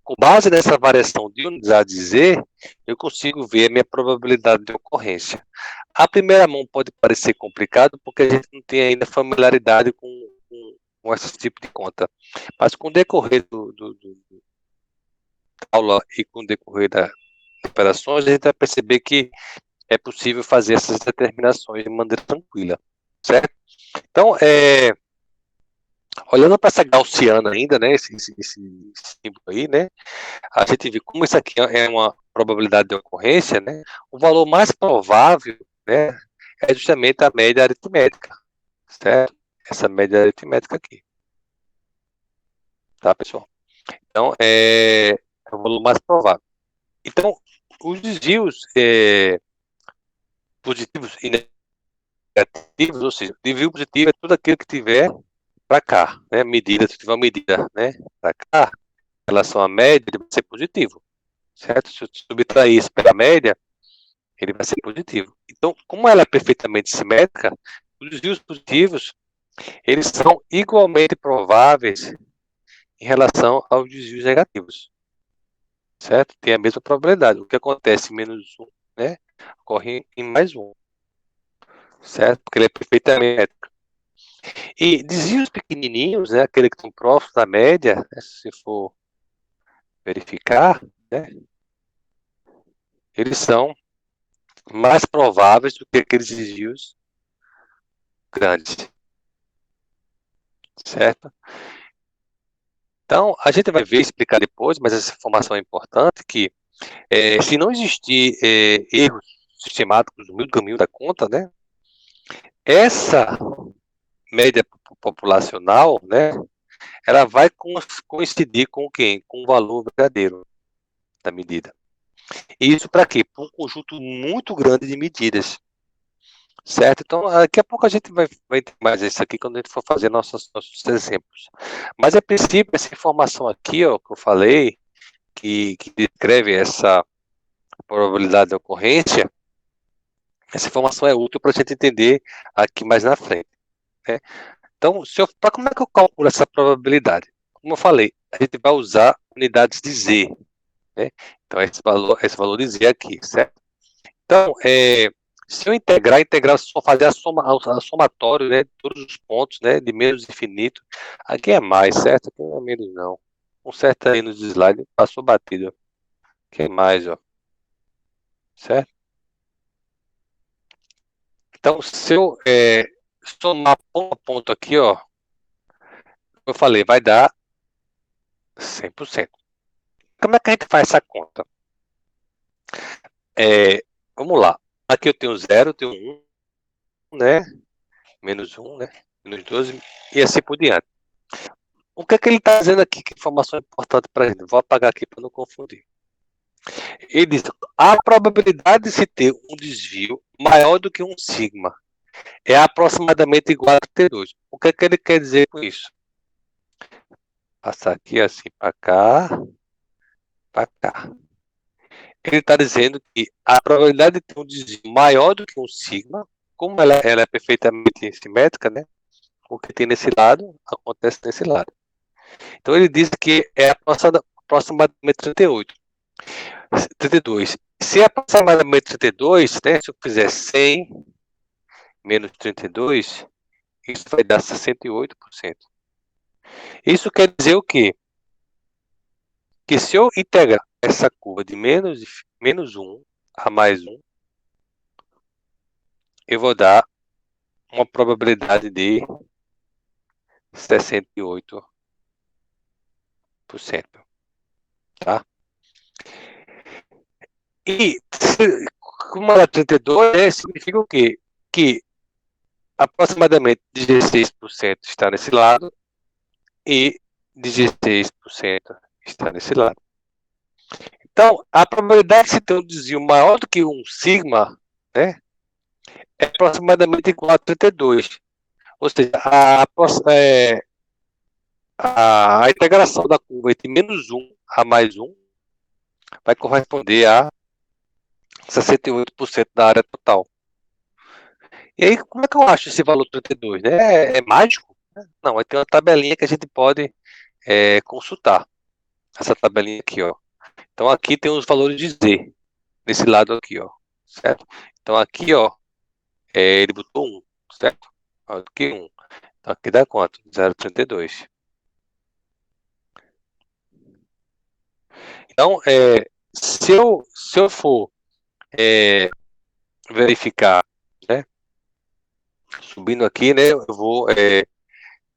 Speaker 1: Com base nessa variação de unidades de Z, eu consigo ver a minha probabilidade de ocorrência. À primeira mão pode parecer complicado, porque a gente não tem ainda familiaridade com esse tipo de conta. Mas com o decorrer da aula e com o decorrer das operações, a gente vai perceber que é possível fazer essas determinações de maneira tranquila, certo? Então, olhando para essa gaussiana ainda, né, esse símbolo aí, né, a gente vê como isso aqui é uma probabilidade de ocorrência, né, o valor mais provável, né, é justamente a média aritmética, certo? Essa média aritmética aqui, tá, pessoal? Então, é o valor mais provável. Então, os desvios positivos e negativos, ou seja, desvio positivo é tudo aquilo que tiver para cá, né? Medida, se tiver uma medida, né, para cá, em relação à média, ele vai ser positivo, certo? Se eu subtrair isso pela média, ele vai ser positivo. Então, como ela é perfeitamente simétrica, os desvios positivos, eles são igualmente prováveis em relação aos desvios negativos, certo? Tem a mesma probabilidade. O que acontece em menos um, né, ocorre em mais um, certo? Porque ele é perfeitamente simétrico. E desvios pequenininhos, né, aquele que estão próximos da média, né, se for verificar, né, eles são mais prováveis do que aqueles desvios grandes, certo? Então, a gente vai ver, explicar depois, mas essa informação é importante, que se não existir erros sistemáticos no meio do caminho da conta, né, essa média populacional, né, ela vai coincidir com quem? Com o valor verdadeiro da medida. E isso para quê? Para um conjunto muito grande de medidas. certo? Então, daqui a pouco a gente vai ter mais isso aqui quando a gente for fazer nossos exemplos. Mas, a princípio, essa informação aqui, ó, que eu falei, que descreve essa probabilidade de ocorrência, essa informação é útil para a gente entender aqui mais na frente, né? Então, como é que eu calculo essa probabilidade? Como eu falei, a gente vai usar unidades de Z, né? Então, esse valor de Z aqui, certo? Então, se eu integrar só fazer a somatório, né, de todos os pontos, né, de menos infinito. Aqui é mais, certo? Aqui não é menos, não. Um certo aí nos slides, passou batido. Aqui é mais, ó. Certo? Então, se eu somar ponto a ponto aqui, ó, eu falei, vai dar 100%. Como é que a gente faz essa conta? Vamos lá. Aqui eu tenho 0, eu tenho 1, né? Menos 1, né? Menos 12 e assim por diante. O que é que ele está dizendo aqui? Que informação importante para a gente? Vou apagar aqui para não confundir. Ele diz: a probabilidade de se ter um desvio maior do que um sigma é aproximadamente igual a 32. O que é que ele quer dizer com isso? Passar aqui assim para cá, para cá. Ele está dizendo que a probabilidade de ter um desvio maior do que um sigma, como ela é perfeitamente simétrica, né? O que tem nesse lado acontece nesse lado. Então ele diz que é aproximadamente 38. 32. Se é aproximadamente 32, né, se eu fizer 100 menos 32, isso vai dar 68%. Isso quer dizer o quê? Que se eu integrar essa curva de menos 1 a mais 1, eu vou dar uma probabilidade de 68%. Tá? E como ela é 32, né, significa o quê? Que aproximadamente 16% está nesse lado e 16% está nesse lado. Então, a probabilidade de se ter um desvio maior do que um sigma, né, é aproximadamente igual a 32. Ou seja, a integração da curva entre menos 1 a mais 1 vai corresponder a 68% da área total. E aí, como é que eu acho esse valor 32? Né? É mágico? Não, vai ter uma tabelinha que a gente pode consultar. Essa tabelinha aqui, ó. Então, aqui tem os valores de Z, nesse lado aqui, ó. Certo? Então, aqui, ó, ele botou 1, certo? Aqui 1. Então, aqui dá quanto? 0,32. Então, se eu for verificar, né, subindo aqui, né,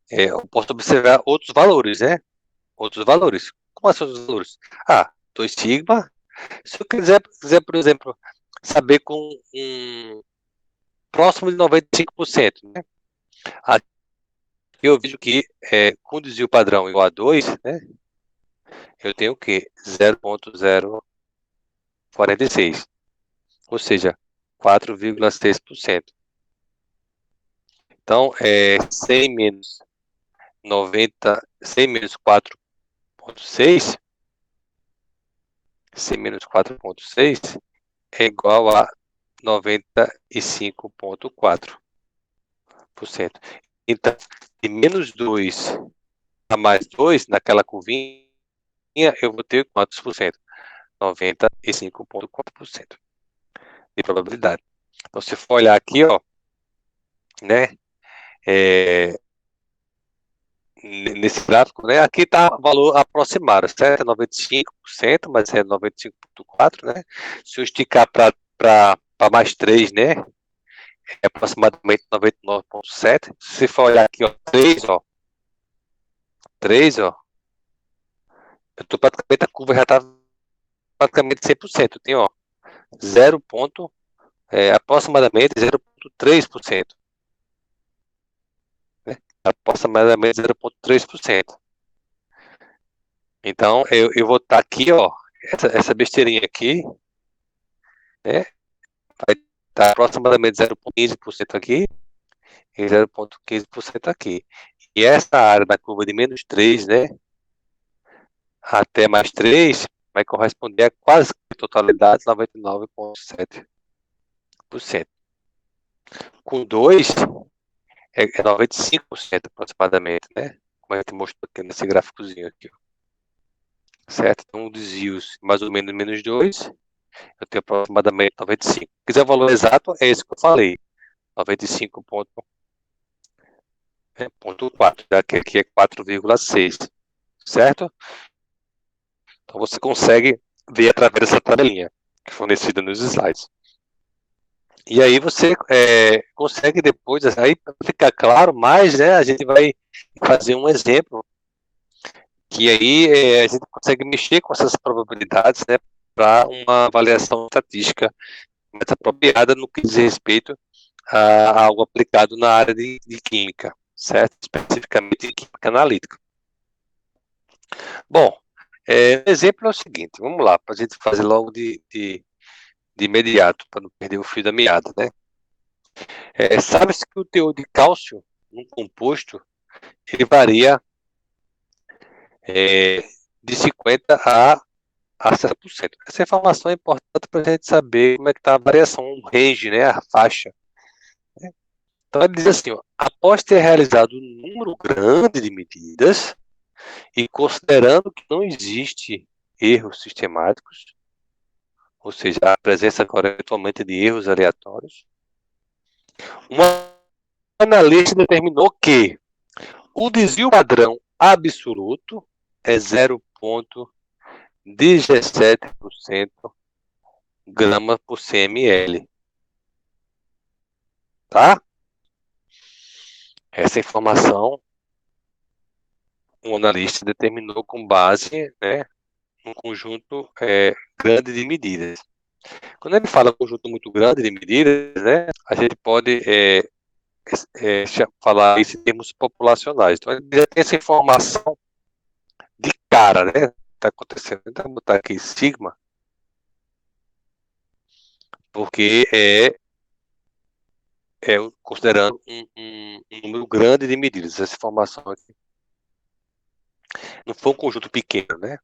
Speaker 1: eu posso observar outros valores, né? Outros valores. Como são os valores? 2 sigma. Se eu quiser, por exemplo, saber com um próximo de 95%, né? Aqui eu vejo que com desvio padrão igual a 2, né? Eu tenho o quê? 0,046. Ou seja, 4,6%. Então, 100 menos 100 menos 4,6, 100 menos 4,6 é igual a 95,4%. Então, de menos 2 a mais 2, naquela curvinha, eu vou ter quantos por cento? 95,4% de probabilidade. Então, se for olhar aqui, ó, né, nesse gráfico, né, aqui está o valor aproximado, certo? 95%, mas é 95,4%, né? Se eu esticar para mais 3, né, é aproximadamente 99,7%. Se for olhar aqui, ó, 3, ó, eu tô praticamente, a curva já está praticamente 100%. Tem, ó, 0, aproximadamente 0,3%. Né? Aproximadamente 0,3%. Então, eu vou estar aqui, ó, essa besteirinha aqui, né, vai Está aproximadamente 0,15% aqui e 0,15% aqui. E essa área da curva de menos 3, né, até mais 3, vai corresponder a quase a totalidade, 99,7%. Com 2, é 95% aproximadamente, né? Como a gente mostrou aqui nesse gráficozinho aqui, ó. Certo? Então, desvios mais ou menos menos 2, eu tenho aproximadamente 95. Se quiser o valor exato, é esse que eu falei, 95,4, já que aqui é 4,6, certo? Então, você consegue ver através dessa tabelinha que é fornecida nos slides. E aí você consegue depois, aí para ficar claro mais, né, a gente vai fazer um exemplo que aí a gente consegue mexer com essas probabilidades, né, para uma avaliação estatística mais apropriada no que diz respeito a algo aplicado na área de química, certo? Especificamente em química analítica. Bom, o exemplo é o seguinte, vamos lá, para a gente fazer logo de imediato, para não perder o fio da meada, né? Sabe-se que o teor de cálcio num composto ele varia de 50% a 100%. Essa informação é importante para a gente saber como é que está a variação, o range, né, a faixa. Então ele diz assim, ó, após ter realizado um número grande de medidas e considerando que não existe erros sistemáticos, ou seja, a presença agora eventualmente de erros aleatórios, uma analista determinou que o desvio padrão absoluto é 0,17% grama por cml. Tá? Essa informação o analista determinou com base, né, num conjunto grande de medidas. Quando ele fala conjunto muito grande de medidas, né, a gente pode falar isso em termos populacionais. Então, ele já tem essa informação de cara, né? Está acontecendo. Então, botar aqui sigma, porque considerando um número grande de medidas. Essa informação aqui não foi um conjunto pequeno, né?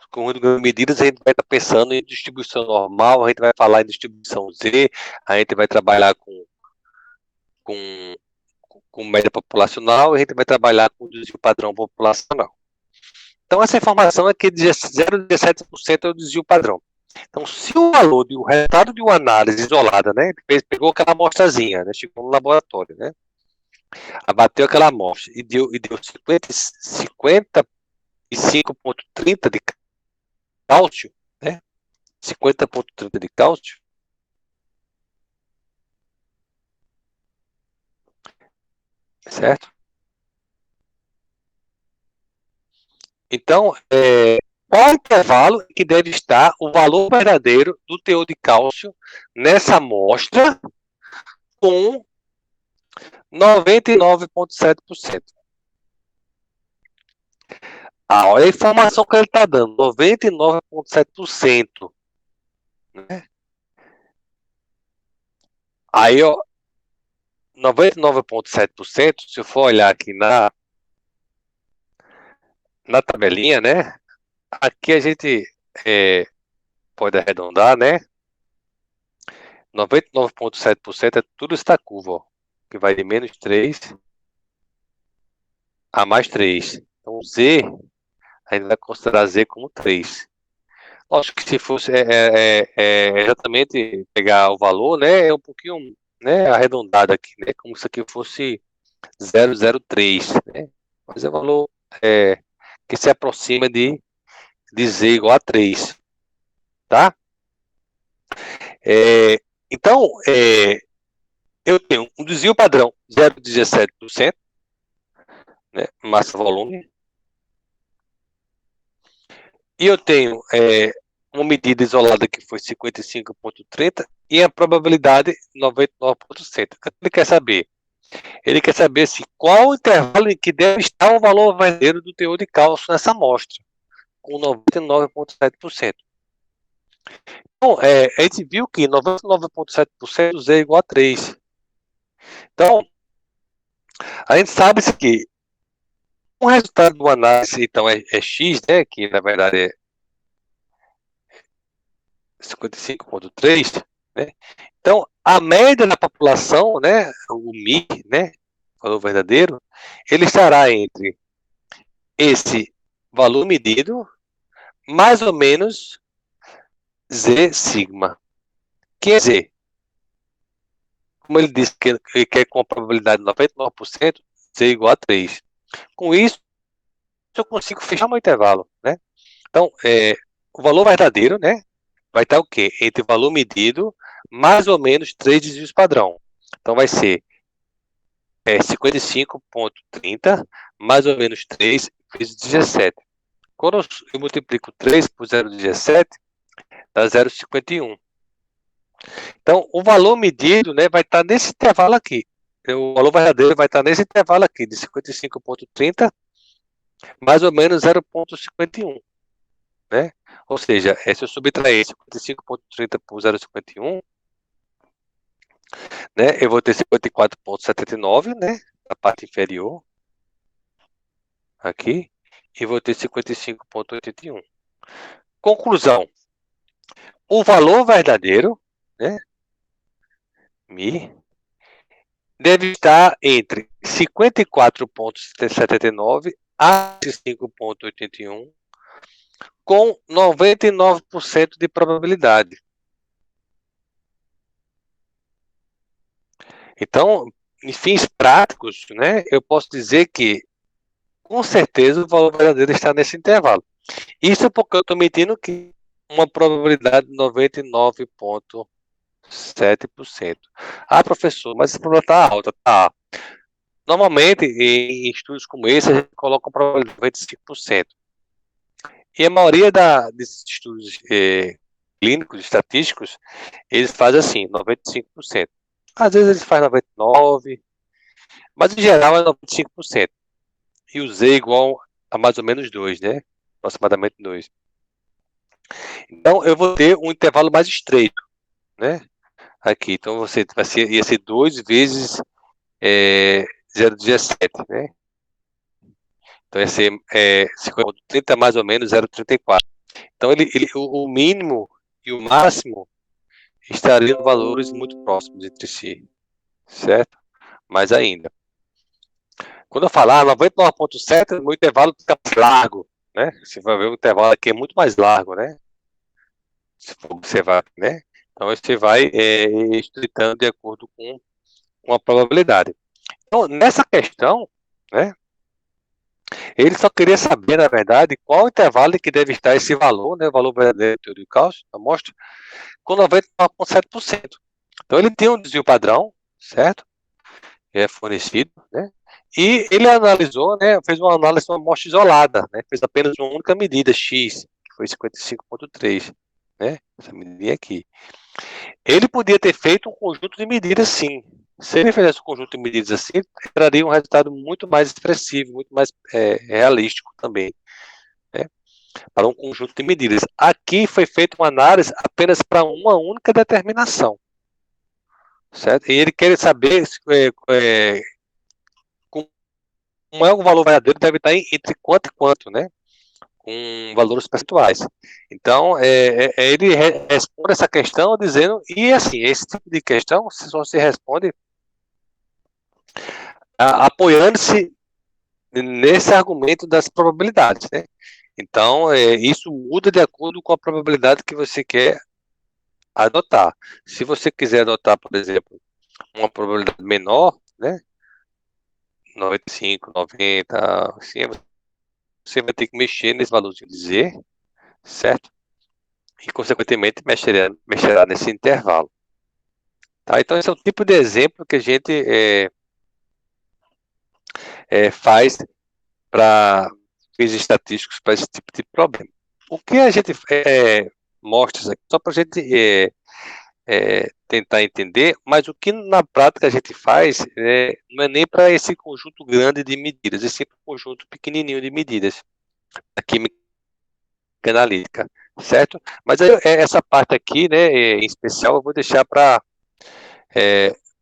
Speaker 1: Com o número de medidas, a gente vai estar pensando em distribuição normal, a gente vai falar em distribuição Z, a gente vai trabalhar com média populacional, e a gente vai trabalhar com desvio padrão populacional. Então, essa informação é que 0,17% é o desvio padrão. Então, se o valor o resultado de uma análise isolada, né, pegou aquela amostrazinha, né, chegou no laboratório, né, abateu aquela amostra e deu 55,30 de cálcio, né, 50,30 de cálcio, certo? Então, qual o intervalo que deve estar o valor verdadeiro do teor de cálcio nessa amostra com 99,7%? Olha a informação que ele está dando, 99,7%. Né? Aí, ó, 99,7%, se eu for olhar aqui na tabelinha, né? Aqui a gente pode arredondar, né? 99,7% é tudo esta curva, ó, que vai de menos 3 a mais 3. Então, Z, a gente vai considerar Z como 3. Lógico que se fosse exatamente pegar o valor, né? É um pouquinho, né, arredondado aqui, né? Como se aqui fosse 0,03, né? Mas é um valor que se aproxima de Z igual a 3, tá? Então, eu tenho um desvio padrão 0,17%, né, massa-volume, e eu tenho uma medida isolada que foi 55,30 e a probabilidade 99%. O que ele quer saber? Ele quer saber se qual o intervalo em que deve estar o valor verdadeiro do teor de cálcio nessa amostra, com 99,7%. Então, a gente viu que 99,7% Z é igual a 3. Então, a gente sabe que o resultado do análise, então, é X, né, que na verdade é 55,3, né? Então, a média da população, né, o MI, né, valor verdadeiro, ele estará entre esse valor medido mais ou menos Z sigma. Que é Z? Como ele disse que ele quer com a probabilidade de 99%, Z é igual a 3. Com isso, eu consigo fechar meu intervalo, né? Então, o valor verdadeiro, né, vai estar o quê? Entre o valor medido mais ou menos 3 desvios padrão. Então, vai ser 55,30 mais ou menos 3 vezes 17. Quando eu multiplico 3 por 0,17, dá 0,51. Então, o valor medido, né, vai estar nesse intervalo aqui. O valor verdadeiro vai estar nesse intervalo aqui, de 55,30 mais ou menos 0,51. Né? Ou seja, se eu subtrair 55,30 por 0,51, né, eu vou ter 54,79, né, na parte inferior, aqui, e vou ter 55,81. Conclusão, o valor verdadeiro, né, Mi, deve estar entre 54,79 a 5,81 com 99% de probabilidade. Então, em fins práticos, né, eu posso dizer que, com certeza, o valor verdadeiro está nesse intervalo. Isso porque eu estou medindo que uma probabilidade de 99,7%. Ah, professor, mas essa probabilidade está alta. Tá. Normalmente, em estudos como esse, a gente coloca uma probabilidade de 95%. E a maioria desses estudos clínicos, estatísticos, eles fazem assim, 95%. Às vezes eles fazem 99%, mas em geral é 95%. E o Z é igual a mais ou menos 2, né? Aproximadamente 2. Então, eu vou ter um intervalo mais estreito, né? Aqui, então ia ser 2 vezes 0,17, né? Então ia ser 50,30 mais ou menos 0,34. Então o mínimo e o máximo estariam valores muito próximos entre si, certo? Mas ainda. Quando eu falar 99,7, o meu intervalo fica mais largo, né? Você vai ver o intervalo aqui é muito mais largo, né? Se for observar, né? Então você vai estritando de acordo com a probabilidade. Então, nessa questão, né? Ele só queria saber, na verdade, qual o intervalo que deve estar esse valor, né? O valor verdadeiro do cálcio, da amostra, com 99,7%. Então ele tem um desvio padrão, certo? É fornecido, né? E ele analisou, né? Fez uma análise de uma amostra isolada, né? Fez apenas uma única medida X, que foi 55,3, né? Essa medida aqui. Ele podia ter feito um conjunto de medidas, sim. Se ele fizesse um conjunto de medidas assim, ele traria um resultado muito mais expressivo, muito mais realístico também, né? Para um conjunto de medidas. Aqui foi feita uma análise apenas para uma única determinação, certo? E ele quer saber como é o valor verdadeiro, deve estar entre quanto e quanto, né? Com valores percentuais. Então, ele responde essa questão dizendo, e assim, esse tipo de questão só se responde apoiando-se nesse argumento das probabilidades, né? Então, isso muda de acordo com a probabilidade que você quer adotar. Se você quiser adotar, por exemplo, uma probabilidade menor, né? 95, 90, assim, você vai ter que mexer nesse valorzinho de Z, certo? E, consequentemente, mexerá nesse intervalo. Tá? Então, esse é o tipo de exemplo que a gente faz para fins estatísticos para esse tipo de problema. O que a gente mostra aqui, só para a gente tentar entender, mas o que na prática a gente faz não é nem para esse conjunto grande de medidas, é sempre um conjunto pequenininho de medidas, a química analítica. certo? Mas essa parte aqui, né, em especial, eu vou deixar para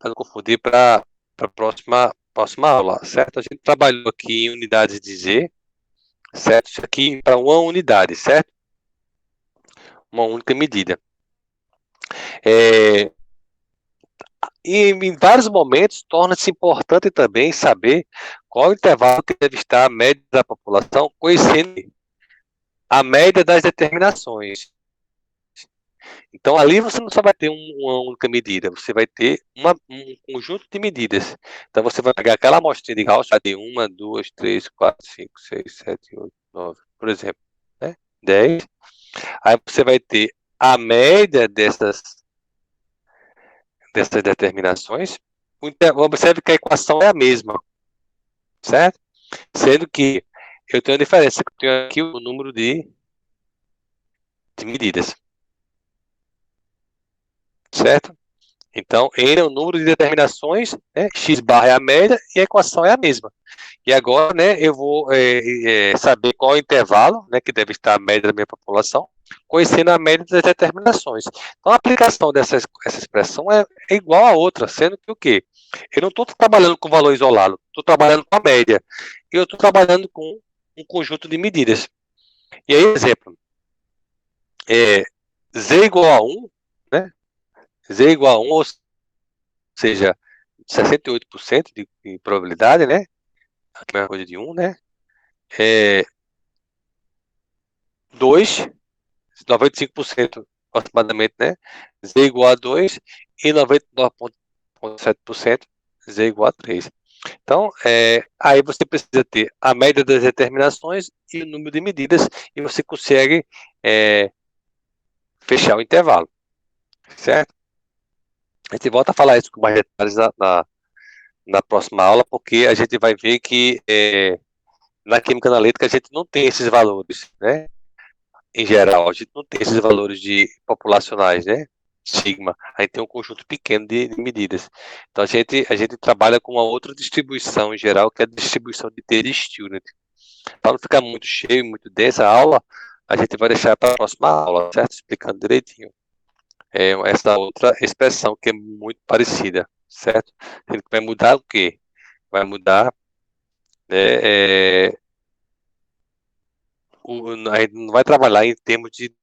Speaker 1: não confundir para a próxima aula, certo? A gente trabalhou aqui em unidades de Z, certo? Isso aqui para uma unidade, certo? Uma única medida. E em vários momentos torna-se importante também saber qual o intervalo que deve estar a média da população, conhecendo a média das determinações. Então, ali você não só vai ter uma única medida, você vai ter um conjunto de medidas. Então, você vai pegar aquela amostrinha de Gauss, de 1, 2, 3, 4, 5, 6, 7, 8, 9, por exemplo, né? 10. Aí você vai ter a média dessas determinações. Observe que a equação é a mesma, certo? Sendo que eu tenho a diferença, eu tenho aqui o número de medidas, certo? Então, N é o número de determinações, né? X barra é a média e a equação é a mesma. E agora, né, eu vou saber qual é o intervalo, né, que deve estar a média da minha população, conhecendo a média das determinações. Então, a aplicação essa expressão é igual a outra, sendo que o quê? Eu não estou trabalhando com valor isolado, estou trabalhando com a média. E eu estou trabalhando com um conjunto de medidas. E aí, exemplo, Z igual a 1, né? Z igual a 1, ou seja, 68% de probabilidade, né? A mesma coisa de 1, né? 2, 95% aproximadamente, né? Z igual a 2 e 99,7% Z igual a 3. Então, aí você precisa ter a média das determinações e o número de medidas e você consegue fechar o intervalo, certo? A gente volta a falar isso com mais detalhes na próxima aula, porque a gente vai ver que na química analítica a gente não tem esses valores, né? Em geral, a gente não tem esses valores populacionais, né? Sigma. A gente tem um conjunto pequeno de medidas. Então a gente trabalha com uma outra distribuição em geral, que é a distribuição de T-Student. Para não ficar muito cheio, muito densa a aula, a gente vai deixar para a próxima aula, certo? Explicando direitinho. Essa outra expressão que é muito parecida, certo? Ele vai mudar o quê? Vai mudar, né, a gente não vai trabalhar em termos de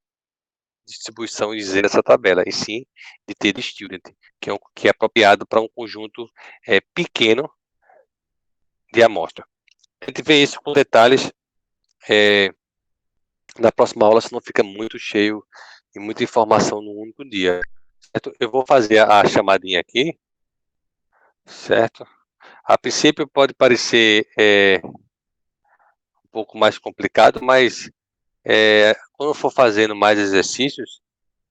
Speaker 1: distribuição e Z nessa tabela, e sim de ter student, que é apropriado para um conjunto pequeno de amostra. A gente vê isso com detalhes na próxima aula, senão fica muito cheio e muita informação no único dia. Certo? Eu vou fazer a chamadinha aqui, certo? A princípio pode parecer um pouco mais complicado, mas quando eu for fazendo mais exercícios,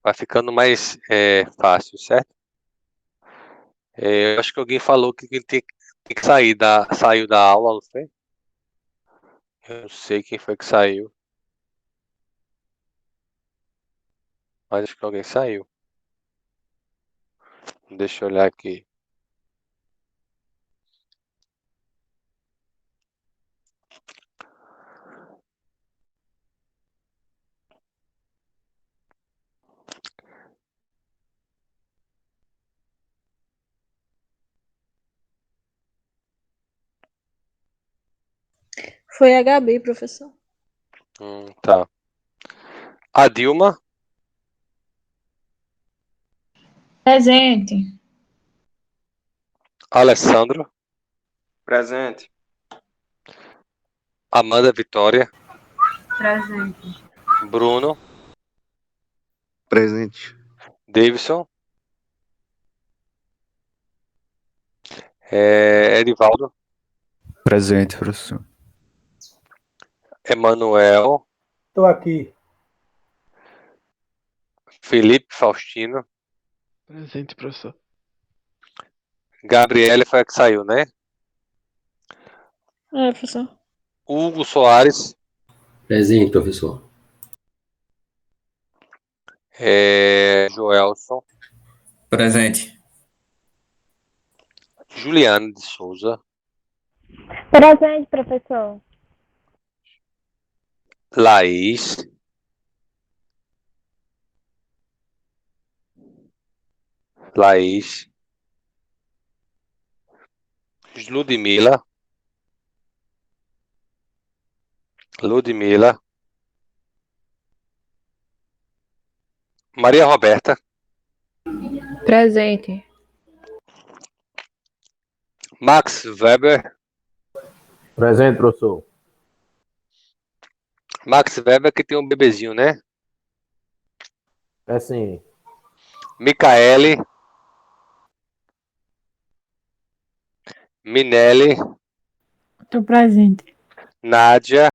Speaker 1: vai ficando mais fácil, certo? Eu acho que alguém falou que tem que saiu da aula, não foi? Eu não sei quem foi que saiu, mas acho que alguém saiu. Deixa eu olhar aqui.
Speaker 4: Foi a Gabi, professor.
Speaker 1: Tá. A Dilma,
Speaker 5: Presente.
Speaker 1: Alessandro,
Speaker 6: Presente.
Speaker 1: Amanda Vitória,
Speaker 5: Presente.
Speaker 1: Bruno,
Speaker 7: Presente.
Speaker 1: Davidson, Edivaldo,
Speaker 8: Presente, professor.
Speaker 1: Emanuel,
Speaker 9: Estou aqui.
Speaker 1: Felipe Faustino,
Speaker 10: Presente, professor.
Speaker 1: Gabriele foi a que saiu, né?
Speaker 4: Professor.
Speaker 1: Hugo Soares,
Speaker 11: Presente, professor.
Speaker 1: Joelson,
Speaker 12: Presente.
Speaker 1: Juliane de Souza,
Speaker 13: Presente, professor.
Speaker 1: Laís, Laís, Ludmila, Maria Roberta,
Speaker 5: Presente.
Speaker 1: Max Weber,
Speaker 3: Presente, professor.
Speaker 1: Max Weber que tem um bebezinho, né?
Speaker 3: É sim.
Speaker 1: Micaele, Minelli,
Speaker 5: Estou presente.
Speaker 1: Nádia,